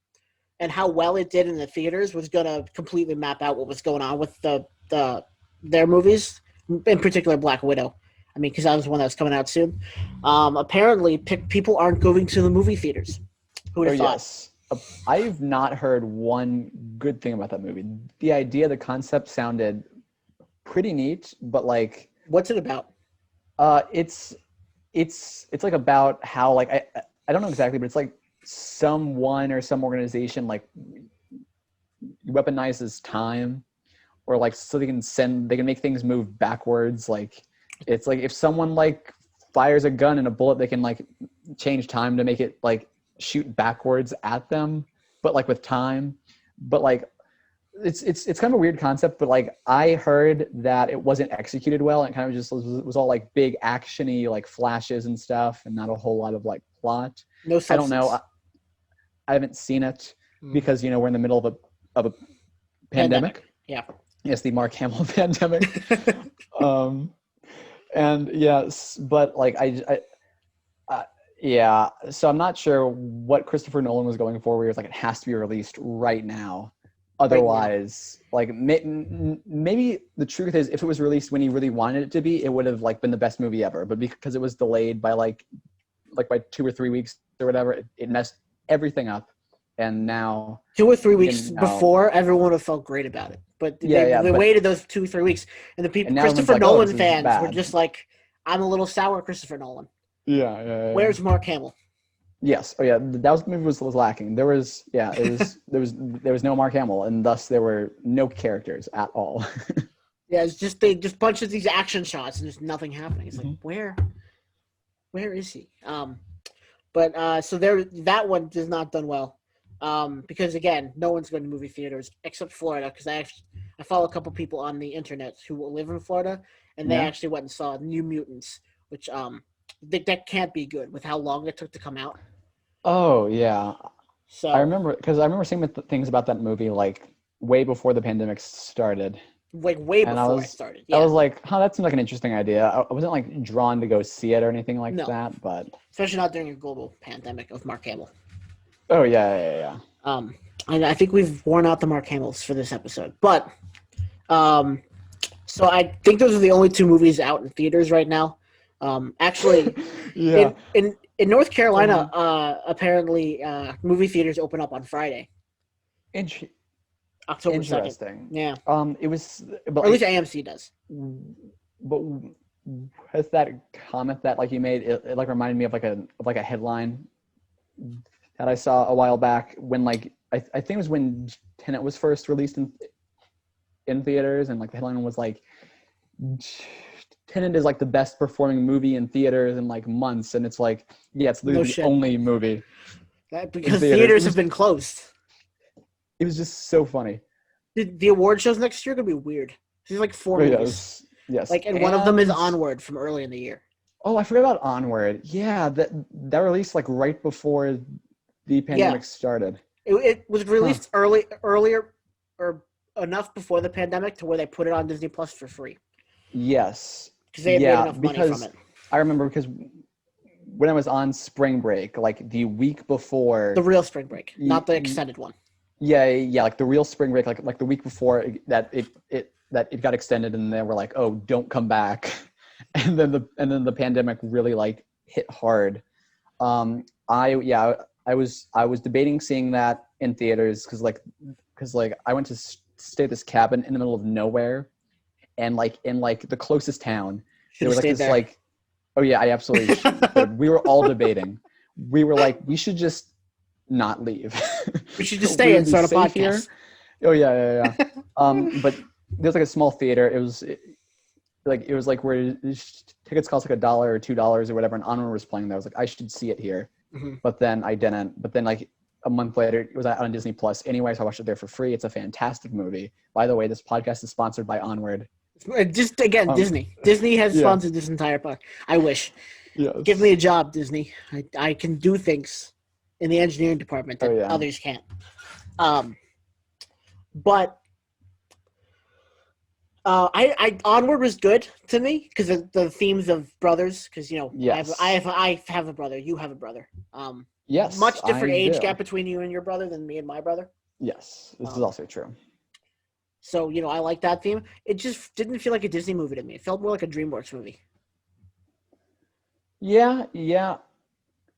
and how well it did in the theaters was going to completely map out what was going on with their movies, in particular Black Widow. I mean, because that was one that was coming out soon. Apparently, people aren't going to the movie theaters. Who would Oh have thought? yes. I've not heard one good thing about that movie. The idea, the concept sounded pretty neat, but like What's it about? it's it's like about how like I don't know exactly, but it's like someone or some organization like weaponizes time or like so they can make things move backwards. Like it's like if someone like fires a gun and a bullet, they can like change time to make it like shoot backwards at them, but like with time. But like it's kind of a weird concept, but like I heard that it wasn't executed well and kind of just was all like big actiony like flashes and stuff and not a whole lot of like plot. No I don't know. substance. I haven't seen it because you know we're in the middle of a Pandemic. pandemic. Yeah. Yes, the Mark Hamill pandemic. um and yes, but like yeah, so I'm not sure what Christopher Nolan was going for, where he was like, it has to be released right now. Right now. Otherwise, like maybe the truth is, if it was released when he really wanted it to be, it would have like been the best movie ever. But because it was delayed by like by 2 or 3 weeks or whatever, it messed everything up. And now, 2 or 3 weeks now, before, everyone would have felt great about it. But yeah, yeah, they but waited those 2 3 weeks, and the and people, now everyone's Christopher like, oh, Nolan this is fans, were bad. just like, "I'm a little sour, Christopher Nolan. Yeah, yeah, yeah. Where's Mark Hamill?" Yes. Oh, yeah. That was movie was lacking. There was there was no Mark Hamill, and thus there were no characters at all. Yeah, it's just they just bunch of these action shots, and there's nothing happening. It's like, Mhm. where is he? But so there, that one has not done well, because again, no one's going to movie theaters except Florida. Because I follow a couple people on the internet who live in Florida, and they Yeah. actually went and saw New Mutants, which that can't be good with how long it took to come out. Oh yeah. I So remember because I remember seeing things about that movie like way before the pandemic started, like way and I before I was started, I yeah, was like, huh, that seems like an interesting idea. I wasn't like drawn to go see it or anything like no, that, but especially not during a global pandemic of Mark Hamill. oh yeah, yeah, yeah. Um, and I think we've worn out the Mark Hamills for this episode, but um, so I think those are the only two movies out in theaters right now. Actually, Yeah. in North Carolina, Um, apparently movie theaters open up on Friday, int- October 2nd. interesting. Yeah, It was, but or at least AMC does. but has that comment that like you made it like reminded me of like a headline that I saw a while back when like I think it was when Tenet was first released in theaters, and like the headline was like Tenet is like the best performing movie in theaters in like months, and it's like, yeah, it's No literally the shit, only movie in because theaters. theaters have been closed. It was just so funny. The award shows next year are gonna be weird. There's like four But movies, yes, yes, like, and one of them is and Onward from early in the year. oh, I forgot about Onward. Yeah, that released like right before the Yeah, pandemic started. it was Huh. released earlier, or enough before the pandemic to where they put it on Disney Plus for free Yes. because they had made Yeah, enough money from because it. I remember because when I was on spring break, like the week The before, real spring break, y- not the y- extended one. yeah, yeah, like the real spring break, like the week before that it got extended, and they were like, "Oh, don't come back," and then the pandemic really like hit hard. I was debating seeing that in theaters because like I went to stay at this cabin in the middle of nowhere, and like in like the closest town, Should there have was like stayed this there. like, oh yeah, I absolutely should. We were all debating. We were like, we should just not leave. We should just We stay would and be start a safe here. podcast. Oh yeah, yeah, yeah. But there's like a small theater. It was like where tickets cost like $1 or $2 or whatever, and Onward was playing there. I was like, I should see it here, Mm-hmm. but then I didn't. But then like a month later, it was on Disney Plus anyway, so I watched it there for free. It's a fantastic movie. By the way, this podcast is sponsored by Onward. Just again, Um, Disney. Disney has yeah, sponsored this entire podcast. I wish. Give me yes. a job, Disney. I can do things in the engineering department Oh that yeah. others can't. Um, but I Onward was good to me because the themes of brothers. Because Yes. I have a brother. You have a brother. Yes, Much different I age do. gap between you and your brother than me and my brother. Yes, this is Um, also true. so I like that theme. It just didn't feel like a Disney movie to me. It felt more like a DreamWorks movie. Yeah, yeah,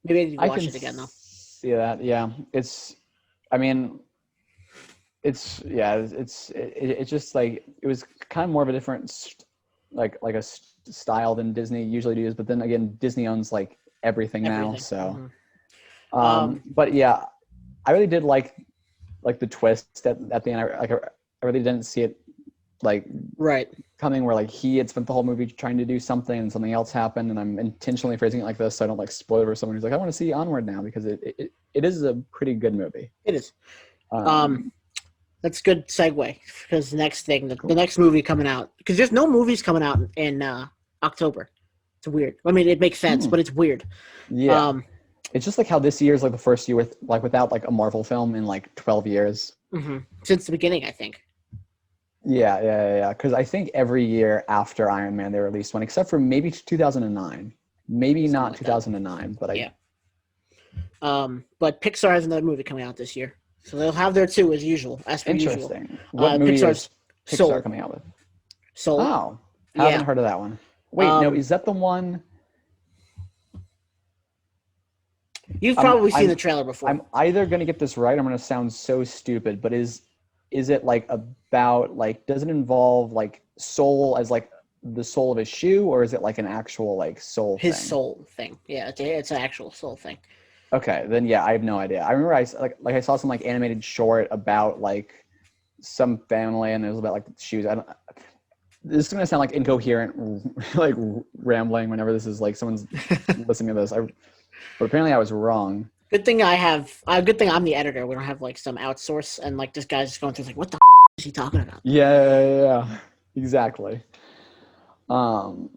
Maybe I need to I watch can it again though. see that. Yeah, I mean, yeah, it's just like it was kind of more of a different style than Disney usually does. But then again, Disney owns like everything now, Everything. so. Um, But yeah, I really did like the twist at the end. I really didn't see it like right. coming where like he had spent the whole movie trying to do something and something else happened, and I'm intentionally phrasing it like this so I don't like spoil it for someone who's like, I want to see Onward now, because it is a pretty good movie. It is. Um, Um, that's a good segue because the next thing, the cool. next movie coming out, because there's no movies coming out in October. It's weird. I mean, it makes sense, Hmm. but it's weird. Yeah. Um, It's just like how this year is like the first year without like a Marvel film in like 12 years. since the beginning, I think. Yeah. Because I think every year after Iron Man they released one, except for maybe 2009, maybe Something not like that. 2009, but I Yeah. But Pixar has another movie coming out this year, so they'll have their two as usual, as per usual. interesting. What movie Pixar's is Pixar Soul. coming out with? Soul. Oh, haven't Yeah. heard of that one. Wait, no, Um, is that the one? you've I'm probably seen the I'm trailer before. I'm either gonna get this right. I'm gonna sound so stupid, but is it like about like does it involve like soul as like the sole of a shoe, or is it like an actual like soul His thing? soul thing. Yeah, it's an actual soul thing. Okay, then yeah, I have no idea. I remember like I saw some like animated short about like some family, and it was about like shoes. I don't. This is gonna sound like incoherent, like rambling. Whenever this is like someone's listening to this, but apparently I was wrong. Good thing good thing I'm the editor. We don't have like some outsource and like this guy's just going through like, what the is he talking about? Yeah, exactly. Um,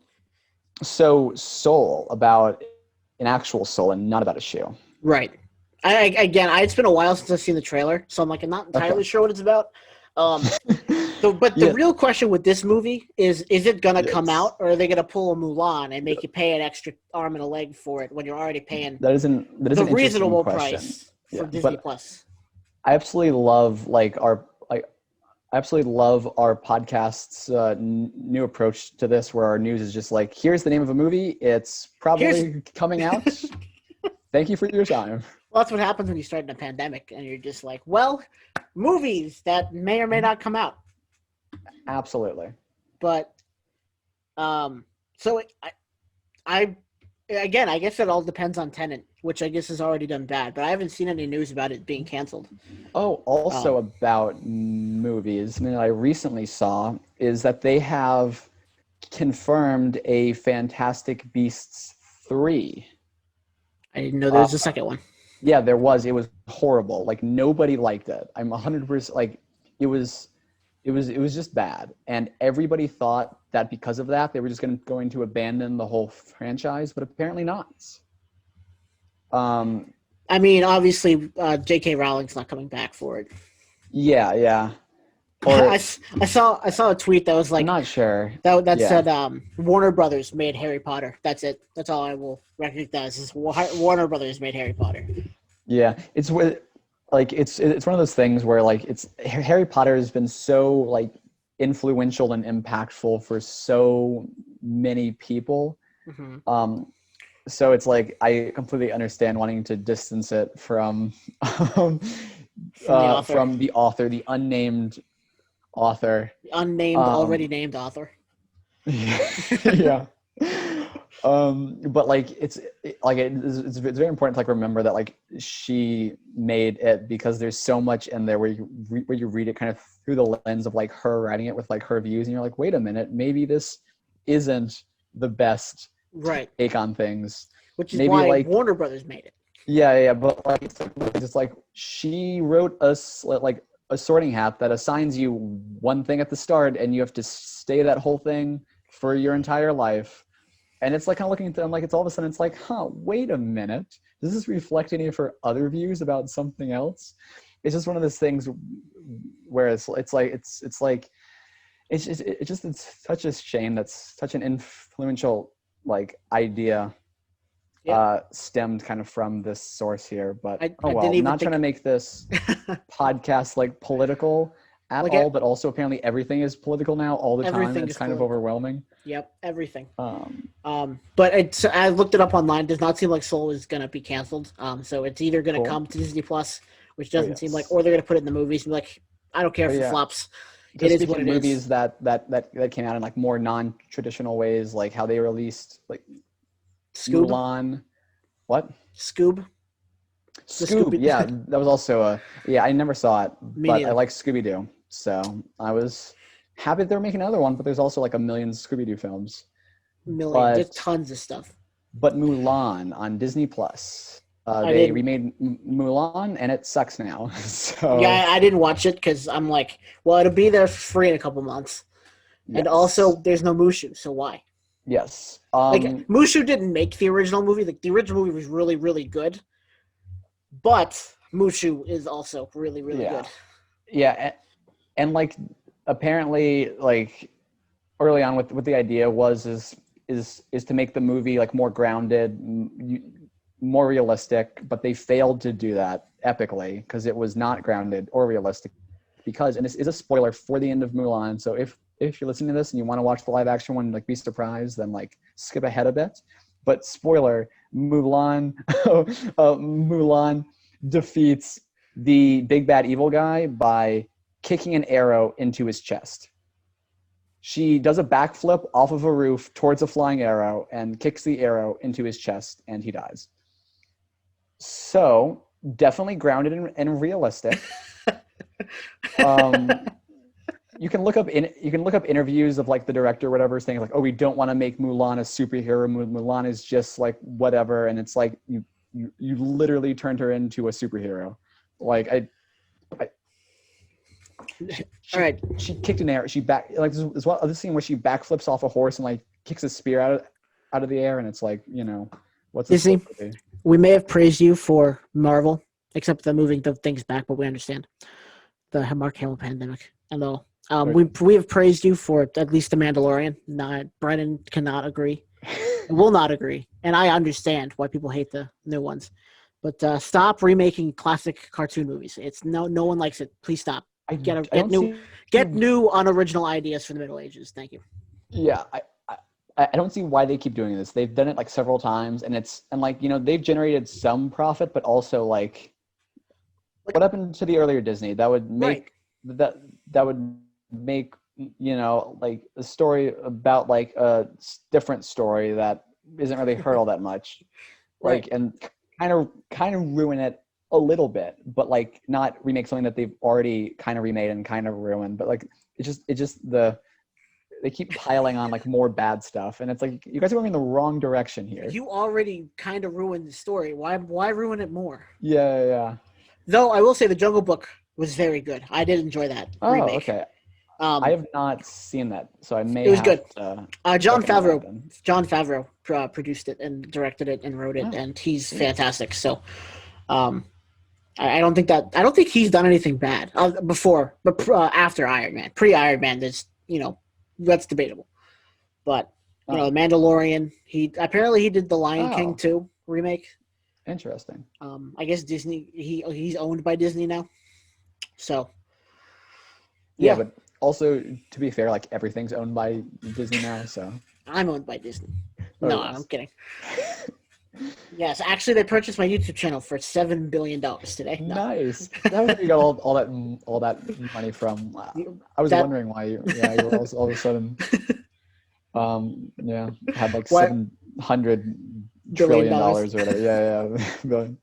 so soul about an actual soul and not about a shoe. Right. It's been a while since I've seen the trailer, so I'm not Okay. entirely sure what it's about. Um, but the Yeah, real question with this movie is it gonna come yes. out, or are they gonna pull a Mulan and make you pay an extra arm and a leg for it when you're already paying That is the an interesting reasonable question. price for Yeah, Disney but Plus? I absolutely love I absolutely love our podcast's new approach to this, where our news is just like, here's the name of a movie. It's Here's probably coming out. Thank you for your time. Well, that's what happens when you start in a pandemic and you're just like, well, movies that may or may not come out. Absolutely. But um, so I again, I guess it all depends on Tenant, which I guess has already done bad. But I haven't seen any news about it being canceled. Oh, also Um, about movies, something that I recently saw is that they have confirmed a Fantastic Beasts 3. I didn't know there Uh, was a second one. yeah, there was. It was horrible. Like nobody liked it. I'm 100% like it was it was just bad. And everybody thought that because of that they were just going to abandon the whole franchise, but apparently not. Um I mean, obviously, J.K. Rowling's not coming back for it. yeah. I, Or I saw a tweet that was I'm like not sure. that Yeah. said Warner Brothers made Harry Potter. That's it. That's all I will recognize is Warner Brothers made Harry Potter. Yeah, it's with like it's one of those things where like it's Harry Potter has been so like influential and impactful for so many people. Mm-hmm. Um, so it's like I completely understand wanting to distance it um, From the author, from the author, the unnamed author. the unnamed, already Um, named author. yeah. But like it's very important to like remember that like she made it because there's so much in there where you read it kind of through the lens of like her writing it with like her views, and you're like, wait a minute, maybe this isn't the best Right. take on things. Which is Maybe why like Warner Brothers made it. yeah, but like it's just like she wrote us like a sorting hat that assigns you one thing at the start, and you have to stay that whole thing for your entire life. And it's like kind of looking at them like it's all of a sudden it's like, huh, wait a minute. Does this reflect any of her other views about something else? it's just one of those things where it's such a shame that's such an influential like idea stemmed kind of from this source here. But I didn't even not trying to make this podcast like political at Like all, but also apparently everything is political now all the time. everything It's is kind of political. overwhelming. Yep, everything. Um, But I looked it up online. It does not seem like Soul is gonna be canceled. So it's either gonna Cool. come to Disney Plus, which Oh doesn't seem like, yes. or they're gonna put it in the movies and be like, I don't care Oh if it yeah. flops. So It is what speaking of it is. movies that came out in like more non-traditional ways, like how they released like Scoob, Mulan. What? Scoob, the Scoob, Scooby. yeah, that was also I never saw it, Me but I neither. like Scooby-Doo, so I was happy they were making another one, but there's also like a million Scooby-Doo films. Million. There's But tons of stuff. Mulan on Disney Plus, I they didn't. remade Mulan and it sucks now. Yeah, So I didn't watch it because I'm like, well, it'll be there for free in a couple months, and yes, also there's no Mushu, so why? yes, Like Mushu didn't make the original movie. Like the original movie was really, really good, but Mushu is also really, really yeah, good. yeah, and like apparently like early on with the idea was is to make the movie like more grounded, more realistic, but they failed to do that epically because it was not grounded or realistic. Because, and this is a spoiler for the end of Mulan, so if you're listening to this and you want to watch the live action one, like be surprised, then like skip ahead a bit. But spoiler, Mulan, Mulan defeats the big bad evil guy by kicking an arrow into his chest. She does a backflip off of a roof towards a flying arrow and kicks the arrow into his chest, and he dies. So definitely grounded and realistic. You can look up interviews of like the director or whatever saying like, oh, we don't want to make Mulan a superhero. Mulan is just like whatever, and it's like you literally turned her into a superhero. Like All right, she kicked an arrow. She back like there's one other scene where she backflips off a horse and like kicks a spear out of the air, and it's like, what's this Disney, supposed to be? we may have praised you for Marvel, except the moving the things back, but we understand the Mark Hamill pandemic and all. Right. We have praised you for at least the Mandalorian. Not Brennan cannot agree, will not agree, and I understand why people hate the new ones. But stop remaking classic cartoon movies. It's no one likes it. Please stop. I Get don't new see. get new unoriginal ideas for the Middle Ages. Thank you. Yeah, I don't see why they keep doing this. They've done it like several times, and they've generated some profit, but also like what happened to the earlier Disney? That would make that would make like a story about like a different story that isn't really heard all that much, like Right. and kind of ruin it a little bit, but like not remake something that they've already kind of remade and kind of ruined. But like they keep piling on like more bad stuff, and it's like you guys are going in the wrong direction here. You already kind of ruined the story. Why ruin it more? Yeah. Though I will say the Jungle Book was very good. I did enjoy that Oh, remake. okay. I have not seen that, so I may It was have good. to John check into that Favreau. then. John Favreau produced it and directed it and wrote it, Oh, and he's sweet. fantastic. So, I don't think he's done anything bad before, but after Iron Man, pre Iron Man, there's that's debatable. But the Oh, Mandalorian, he did the Lion King oh, 2 remake. interesting. I guess Disney he's owned by Disney now, so Yeah, yeah, but also to be fair, like everything's owned by Disney now, so. I'm owned by Disney. Oh, No, yes. I'm kidding. Yes, actually, they purchased my YouTube channel for $7 billion today. No. Nice. That was where you got all that money from. I was wondering why you were all of a sudden had like What? $700 Billion trillion or whatever. Yeah. Billion.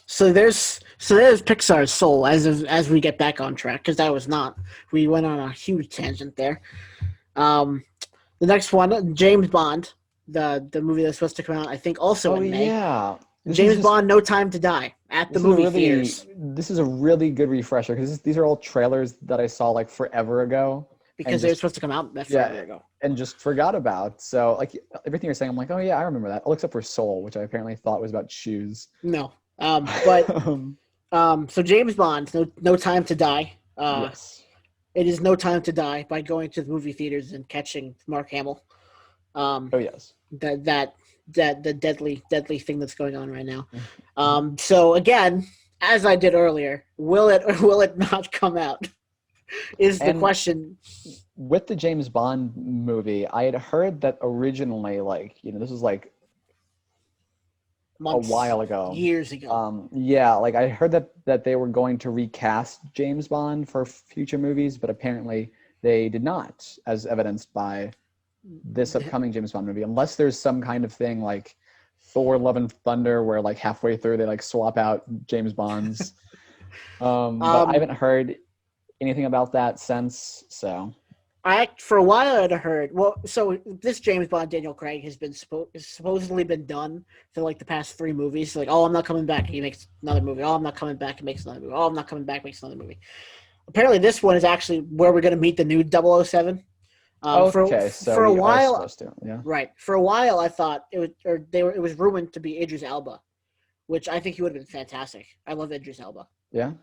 So there's Pixar's Soul as we get back on track, because that was not, we went on a huge tangent there. The next one, James Bond, the movie that's supposed to come out, I think also in May. Yeah. James Bond, No Time to Die at the movie theaters, This is a really good refresher because these are all trailers that I saw like forever ago. because they were supposed to come out forever ago. And just forgot about. So like everything you're saying, I'm like, oh yeah, I remember that. All except for Soul, which I apparently thought was about shoes. No, but So James Bond, No Time to Die. Yes. It is No Time to Die by going to the movie theaters and catching Mark Hamill. Um, Oh yes. that the deadly thing that's going on right now. Mhm. So again, as I did earlier, will it or will it not come out? Is the And question. with the James Bond movie, I had heard that originally, like, this was like a Months, while ago. years ago. Yeah, like I heard that they were going to recast James Bond for future movies, but apparently they did not, as evidenced by this upcoming James Bond movie, unless there's some kind of thing like Thor: Love and Thunder, where like halfway through they like swap out James Bonds. But I Um, haven't heard anything about that since. So for a while I'd heard. Well, so this James Bond Daniel Craig has been supposedly been done for like the past 3 movies. Like, oh, I'm not coming back. He makes another movie. Oh, I'm not coming back. He makes another movie. Oh, I'm not coming back. Makes another movie. Apparently, this one is actually where we're going to meet the new 007. okay, so For a we are while, supposed to, yeah. right? For a while, I thought it was rumored to be Idris Elba, which I think he would have been fantastic. I love Idris Elba. Yeah.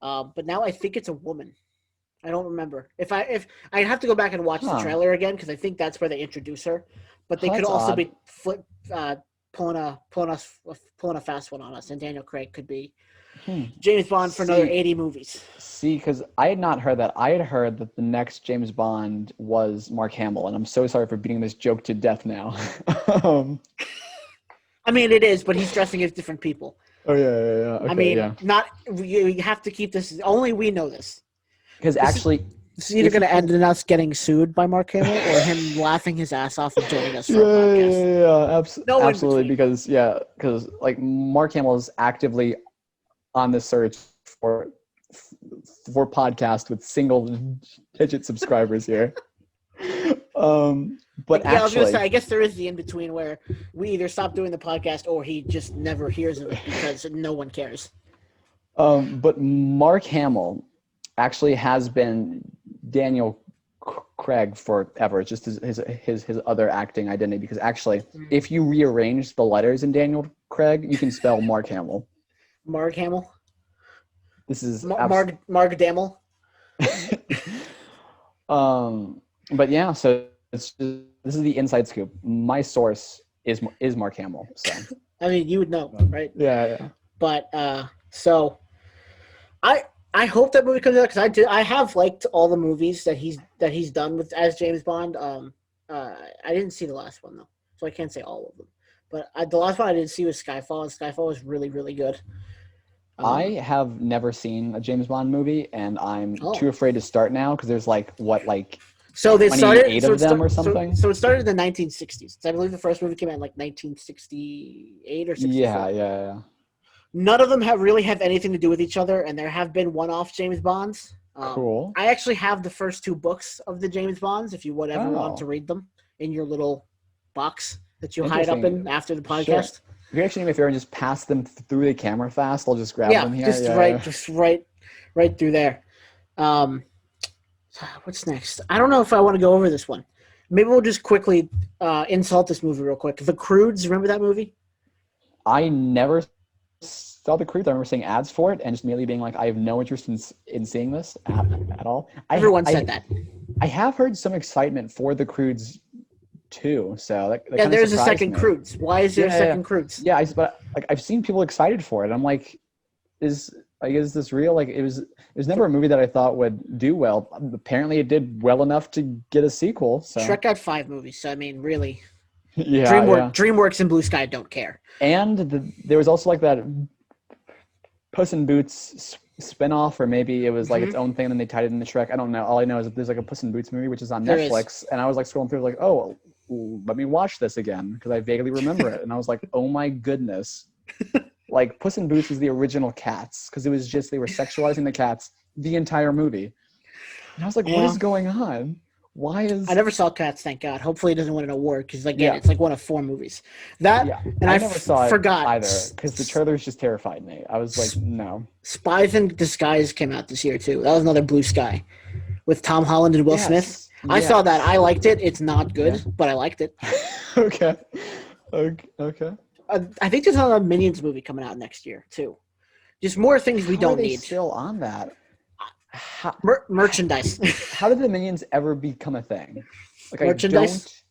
But now I think it's a woman. I don't remember if I have to go back and watch the Huh. trailer again because I think that's where they introduce her. But they Huh, could that's also odd. be pulling a fast one on us, and Daniel Craig could be Hmm. James Bond for another See, 80 movies. See, because I had not heard that. I had heard that the next James Bond was Mark Hamill, and I'm so sorry for beating this joke to death now. um, I mean, it is, but he's dressing as different people. oh yeah. I Okay, mean, yeah. not we have to keep this. Only we know this. Because This is actually, this is either if going you to end can, in us getting sued by Mark Hamill or him laughing his ass off and joining us for a yeah, podcast. No in absolutely. between. Because like Mark Hamill is actively on the search for podcast with single-digit subscribers here. But Yeah, I was gonna say. actually, I guess there is the in between where we either stop doing the podcast or he just never hears of it because no one cares. but Mark Hamill actually has been Daniel Craig forever. It's just his other acting identity. Because actually, if you rearrange the letters in Daniel Craig, you can spell Mark Hamill. Mark Hamill, This is Mark Damill. But yeah, so this is the inside scoop. My source is Mark Hamill. So I mean, you would know, right? yeah. But so I hope that movie comes out because I have liked all the movies that he's done with as James Bond. I didn't see the last one though, so I can't say all of them. But the last one I didn't see was Skyfall, and Skyfall was really really good. I have never seen a James Bond movie, and I'm Oh. too afraid to start now because there's like So they started 28 of them or something. So it started in the 1960s. I believe the first movie came out in like 1968 or 64. Yeah. None of them really have anything to do with each other, and there have been one-off James Bonds. Cool. I actually have the first 2 books of the James Bonds. If you would ever want to read them in your little box that you hide up in after the podcast. Sure. If you actually, if you're just pass them through the camera fast, I'll just grab them here. Just right through there. What's next? I don't know if I want to go over this one. Maybe we'll just quickly insult this movie real quick. The Croods, remember that movie? I never saw The Croods. I remember seeing ads for it and just immediately being like, I have no interest in seeing this at all. Everyone said that. I have heard some excitement for The Croods too. So that yeah, there's a surprised second me. Croods. Why is there a second Croods? Yeah, but like I've seen people excited for it. I'm like, is this real? Like it was never a movie that I thought would do well. Apparently, it did well enough to get a sequel. So Shrek got 5 movies. So I mean, really, yeah, DreamWorks and Blue Sky don't care. And there was also like that Puss in Boots spinoff, or maybe it was like its own thing, and then they tied it into Shrek. I don't know. All I know is that there's like a Puss in Boots movie, which is on Netflix, and I was like scrolling through, like, oh, let me watch this again because I vaguely remember it, and I was like, oh my goodness, like Puss in Boots is the original Cats because it was just they were sexualizing the cats the entire movie, and I was like, what is going on? Why is I never saw Cats, thank God. Hopefully, it doesn't win an award because again, it's like one of 4 movies. And I never saw forgot it either because the trailers just terrified me. I was like, no. Spies in Disguise came out this year too. That was another Blue Sky with Tom Holland and Will Smith. I saw that. I liked it. It's not good, but I liked it. Okay. I think there's another Minions movie coming out next year too. Just more things we How are don't they need. still on that? How, Merchandise. how did the Minions ever become a thing? Like, I Merchandise? don't.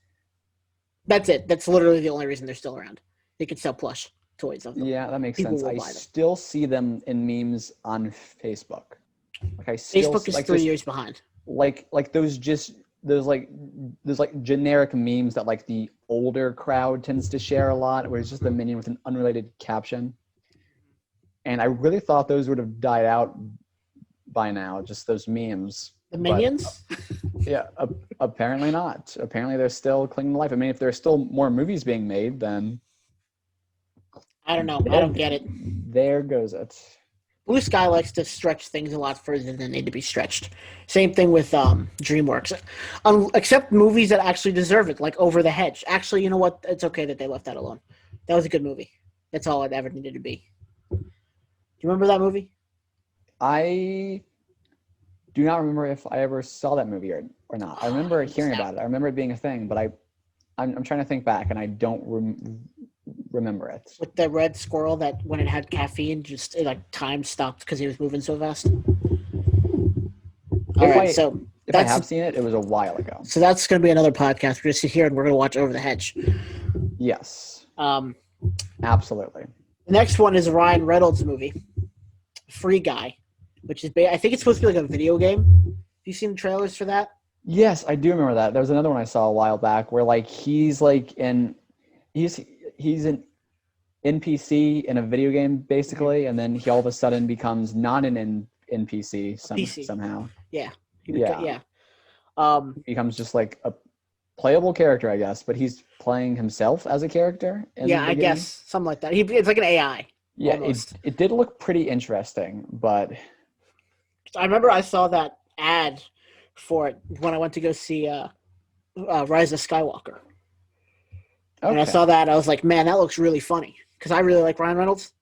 That's it. That's literally the only reason they're still around. They can sell plush toys of them. Yeah, that makes People sense. will I buy them. still see them in memes on Facebook. Like, I still Facebook see, is like, 3 years behind. like those like generic memes that like the older crowd tends to share a lot, where it's just a minion with an unrelated caption. And I really thought those would have died out by now, just those memes. The But Minions? yeah, apparently not. Apparently they're still clinging to life. I mean, if there's still more movies being made, then I don't know. I don't get it. There goes it. Blue Sky likes to stretch things a lot further than they need to be stretched. Same thing with DreamWorks. Except movies that actually deserve it, like Over the Hedge. Actually, you know what? It's okay that they left that alone. That was a good movie. That's all it ever needed to be. Do you remember that movie? I do not remember if I ever saw that movie or not. I remember hearing about it. I remember it being a thing, but I'm trying to think back, and I don't remember it. With the red squirrel that when it had caffeine, just time stopped because he was moving so fast. All right, so if I have seen it, it was a while ago. So that's going to be another podcast. We're going to sit here and we're going to watch Over the Hedge. Yes. The Absolutely. next one is a Ryan Reynolds movie, Free Guy, which is I think it's supposed to be like a video game. Have you seen the trailers for that? Yes, I do remember that. There was another one I saw a while back where like he's an NPC in a video game basically, and then he all of a sudden becomes not an NPC somehow. Yeah. He becomes just like a playable character, I guess, but he's playing himself as a character. I guess something like that. It's like an AI. Yeah, it did look pretty interesting, but I remember I saw that ad for it when I went to go see Rise of Skywalker. Okay. And I saw that, I was like, man, that looks really funny. Because I really like Ryan Reynolds.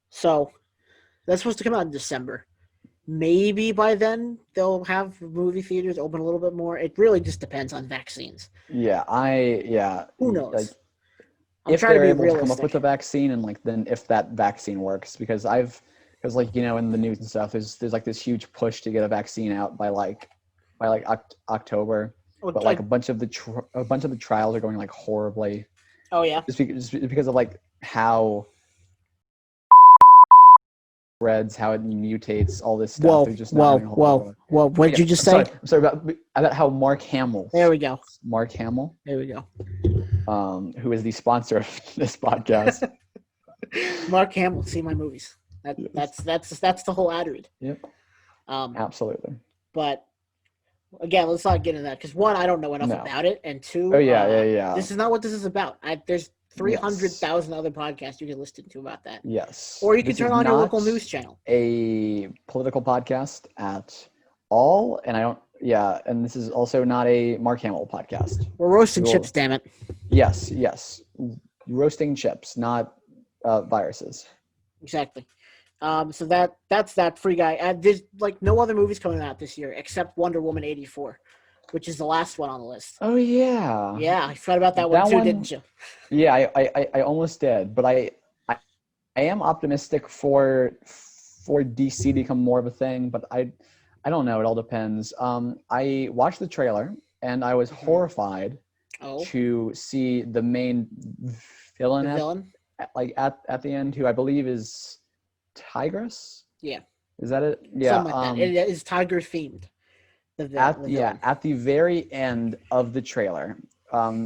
So that's supposed to come out in December. Maybe by then they'll have movie theaters open a little bit more. It really just depends on vaccines. Yeah, who knows? Like, if they're able to come up with a vaccine, and like then if that vaccine works, because like in the news and stuff, there's like this huge push to get a vaccine out by October, but like a bunch of the trials are going like horribly. Oh yeah, just because of like how spreads, how it mutates, all this stuff. Whoa! What did you just say? I'm sorry about how Mark Hamill. There we go. Mark Hamill. There we go. Who is the sponsor of this podcast? Mark Hamill, see my movies. That's the whole ad read. Yep. Absolutely. But again, let's not get into that because one, I don't know enough about it, and two, this is not what this is about. There's 300,000 other podcasts you can listen to about that. Yes. Or you can turn on your local news channel. A political podcast at all, and and this is also not a Mark Hamill podcast. We're roasting chips, damn it. Yes. Roasting chips, not viruses. Exactly. So that's that Free Guy. There's like no other movies coming out this year except Wonder Woman 84, which is the last one on the list. Oh yeah. Yeah, I forgot about that one too, didn't you? Yeah, I almost did, but I am optimistic for DC to become more of a thing, but I don't know. It all depends. I watched the trailer and I was horrified to see the main villain at the end, who I believe is Tigress. Yeah. Is that it? Yeah. Something like that. It is tiger themed. At the very end of the trailer,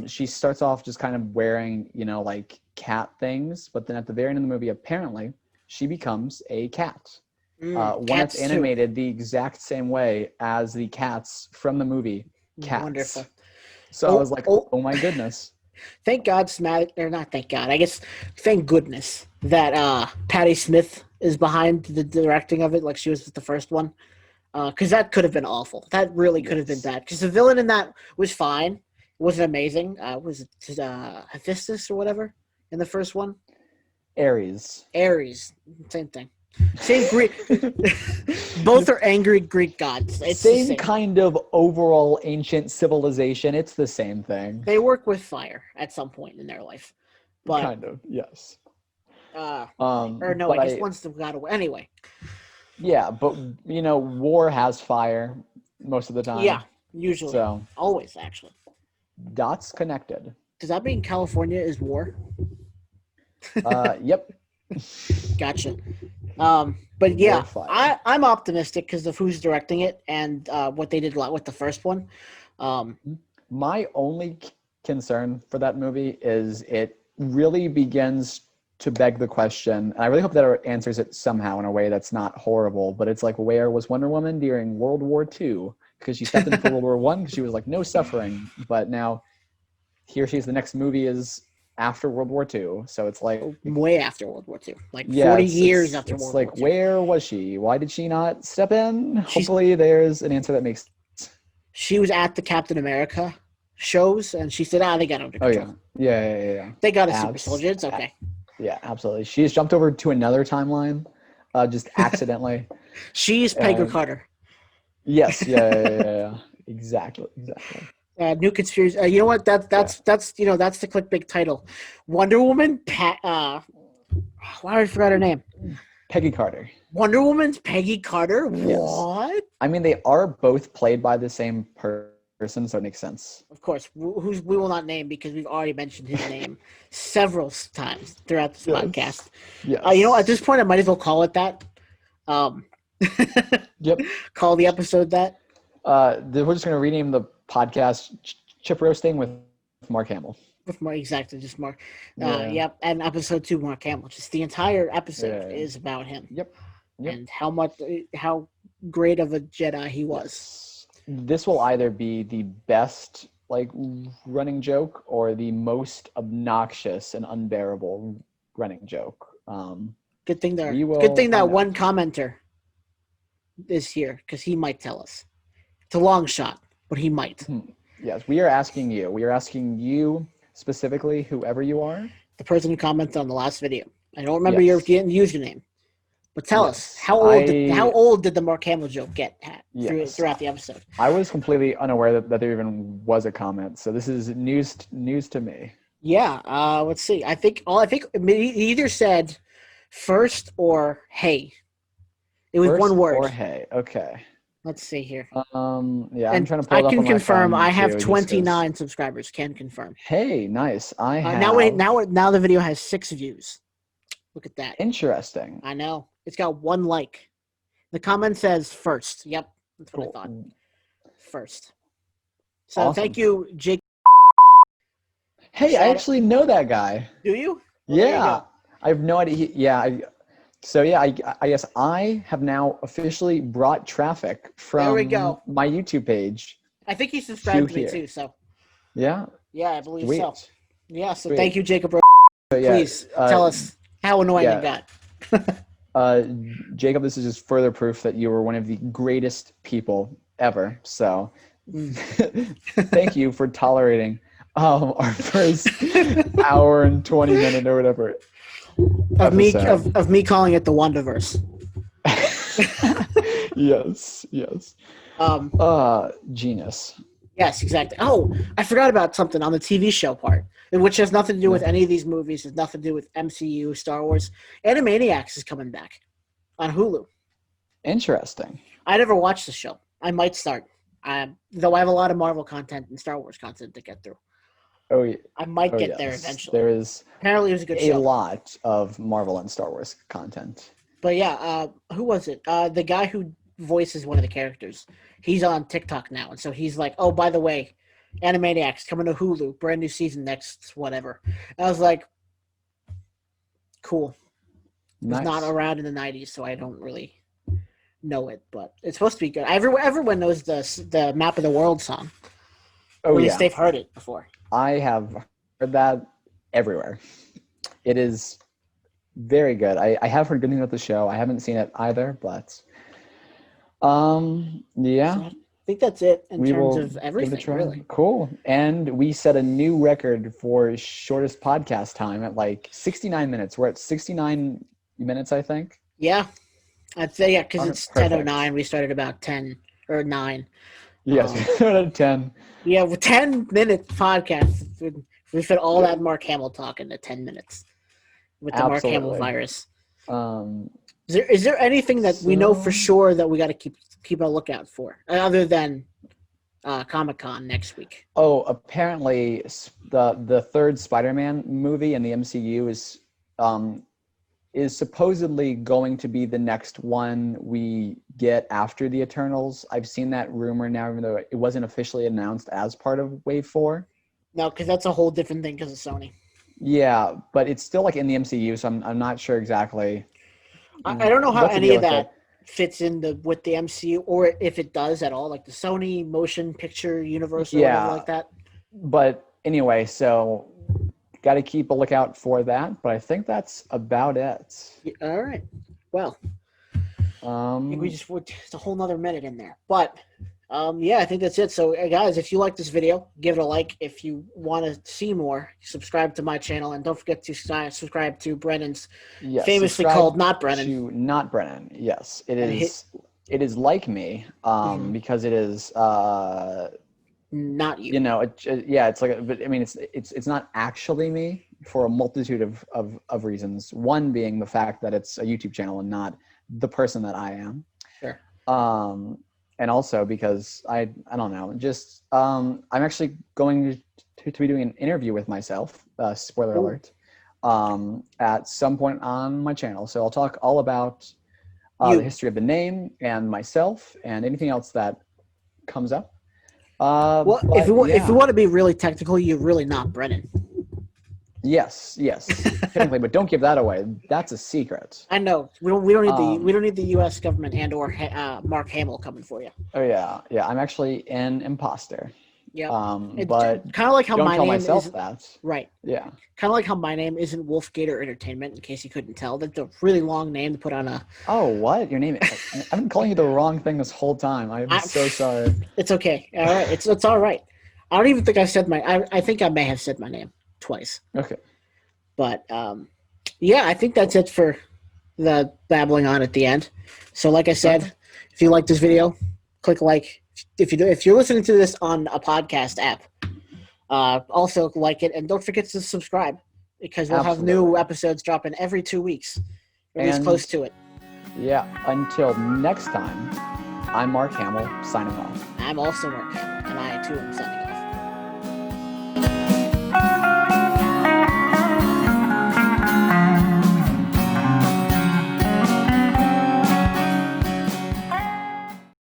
she starts off just kind of wearing, like cat things, but then at the very end of the movie, apparently, she becomes a cat. One that's animated the exact same way as the cats from the movie Cats. Wonderful. So I was like, oh my goodness. Thank God, not thank God. I guess thank goodness that Patti Smith is behind the directing of it, like she was with the first one. Because that could have been awful. That really could have been bad. Because the villain in that was fine. It wasn't amazing. Was it Hephaestus or whatever in the first one? Ares. Same thing. Same Greek. Both are angry Greek gods. It's same kind of overall ancient civilization. It's the same thing. They work with fire at some point in their life. But, kind of, yes. Or no, but I guess once they got away. Anyway. Yeah, but war has fire most of the time. Yeah, usually. So Always, actually. dots connected. Does that mean California is war? Yep. Gotcha. But yeah, I'm optimistic because of who's directing it and what they did with the first one. My only concern for that movie is it really begins to beg the question, and I really hope that it answers it somehow in a way that's not horrible, but it's like, where was Wonder Woman during World War II? Because she stepped in for World War I because she was like, no suffering, but now here she's, the next movie is after World War II, so it's like way after World War II, like yeah, 40 years after it's World like, War II. where was she? Why did she not step in? Hopefully there's an answer that makes sense. She was at the Captain America shows, and she said, they got under control. Yeah. They got a super soldier. It's okay. Yeah, absolutely. She's jumped over to another timeline, just accidentally. She's Peggy Carter. Yes, yeah. Exactly. New conspiracy. You know what? That's that's the clickbait title. Wonder Woman. Why I forgot her name? Peggy Carter. Wonder Woman's Peggy Carter. Yes. What? I mean, they are both played by the same person, so it makes sense. Of course, we will not name because we've already mentioned his name several times throughout this podcast. Yes. At this point, I might as well call it that. Yep. Call the episode that. We're just going to rename the podcast Chip Roasting with Mark Hamill. With Mark, exactly, just Mark. Yep, and episode 2, Mark Hamill. Just the entire episode is about him. Yep. And how great of a Jedi he was. This will either be the best running joke or the most obnoxious and unbearable running joke. Good thing that one commenter is here because he might tell us. It's a long shot, but he might. Yes, we are asking you. We are asking you specifically, whoever you are. The person who commented on the last video. I don't remember your username, but tell us how old did the Mark Hamill joke get throughout the episode? I was completely unaware that there even was a comment, so this is news to me. Yeah. Let's see. I think he either said first or hey. It was one word. Or hey. Okay. Let's see here. I'm trying to pull it up. I can confirm. I have too, 29 subscribers. Can confirm. Hey, nice. I have. Now the video has 6 views. Look at that. Interesting. I know. It's got 1 like. The comment says first. Yep, that's what I thought. First. So awesome. Thank you, Jake. Hey, I actually know that guy. Do you? Well, yeah, I have no idea. I guess I have now officially brought traffic from my YouTube page. I think he subscribed to me too, so. Yeah? Yeah, I believe so. Yeah, so Sweet. Thank you, Jacob. So, please tell us how annoying it got. Jacob, this is just further proof that you were one of the greatest people ever. So thank you for tolerating our first hour and 20 minute or whatever. Of me calling it the Wandaverse. Yes. Genius. Yes, exactly. Oh, I forgot about something on the TV show part, which has nothing to do with any of these movies. Has nothing to do with MCU, Star Wars. Animaniacs is coming back on Hulu. Interesting. I never watched the show. I might start, though I have a lot of Marvel content and Star Wars content to get through. Oh, yeah. I might get there eventually. There is apparently it was a good show. A lot of Marvel and Star Wars content. But yeah, who was it? The guy who voices one of the characters. He's on TikTok now, and so he's like, "Oh, by the way, Animaniacs coming to Hulu, brand new season next whatever." I was like, "Cool." Nice. It's not around in the '90s, so I don't really know it, but it's supposed to be good. Everyone knows the Map of the World song. Oh, at least they've heard it before. I have heard that everywhere. It is very good. I have heard good things about the show. I haven't seen it either, but yeah. So I think that's it in terms of everything, really. Cool. And we set a new record for shortest podcast time at 69 minutes. We're at 69 minutes, I think. Yeah. I'd say, because it's 10:09. We started about 10 or 9. Yes, we started at 10. Yeah, with 10-minute podcast. We fit all that Mark Hamill talk into 10 minutes. with the Mark Hamill Absolutely. virus. Um, Is there anything that we know for so sure that we got to keep a lookout for, other than Comic-Con next week? oh, apparently the third Spider-Man movie in the MCU um is supposedly going to be the next one we get after the Eternals. I've seen that rumor now, even though it wasn't officially announced as part of Wave 4. No, because that's a whole different thing because of Sony. Yeah, but it's still like in the MCU, so I'm not sure exactly I don't know how what the any deal of with it. that fits in with the MCU, or if it does at all, like the Sony motion picture universe or whatever Yeah, like that. but anyway, so got to keep a lookout for that. But I think that's about it. Yeah, all right. Well, I think we Um, just it's a whole nother minute in there, but yeah, I think that's it. So, guys, if you like this video, give it a like. If you want to see more, subscribe to my channel, and don't forget to subscribe to Brennan's, yes, famously subscribe called Not Brennan, to Not Brennan. Yes, it and hit is. It is like me, because it is. not you. You know, yeah, it's like, but I mean, it's not actually me for a multitude of reasons. One being the fact that it's a YouTube channel and not the person that I am. Sure. And also because I don't know, just I'm actually going to be doing an interview with myself. Spoiler Ooh. alert. At some point on my channel, so I'll talk all about the You. history of the name and myself and anything else that comes up. Well, if But you yeah, want to be really technical, you're really not Brennan. yes, technically, but don't give that away. That's a secret. I know we Um, don't need the U.S. government and or Mark Hamill coming for you. oh yeah, I'm actually an imposter. Yep. But Kind of like how don't my tell name myself is that. right. Yeah. Kind of like how my name isn't Wolf Gator Entertainment. In case you couldn't tell, that's a really long name to put on a. Oh, what? Your name? I've been calling you the wrong thing this whole time. I'm I, so sorry. it's okay. All right. It's all right. I don't even think I've said my. I think I may have said my name twice. Okay. But yeah, I think that's it for the babbling on at the end. So, like I Okay. said, if you like this video, click like. If you're listening to this on a podcast app, also like it, and don't forget to subscribe because we'll have new Absolutely. episodes dropping every 2 weeks, or at least And close to it. yeah, until next time, I'm Mark Hamill signing off. I'm also Mark Hamill, and I too am signing off.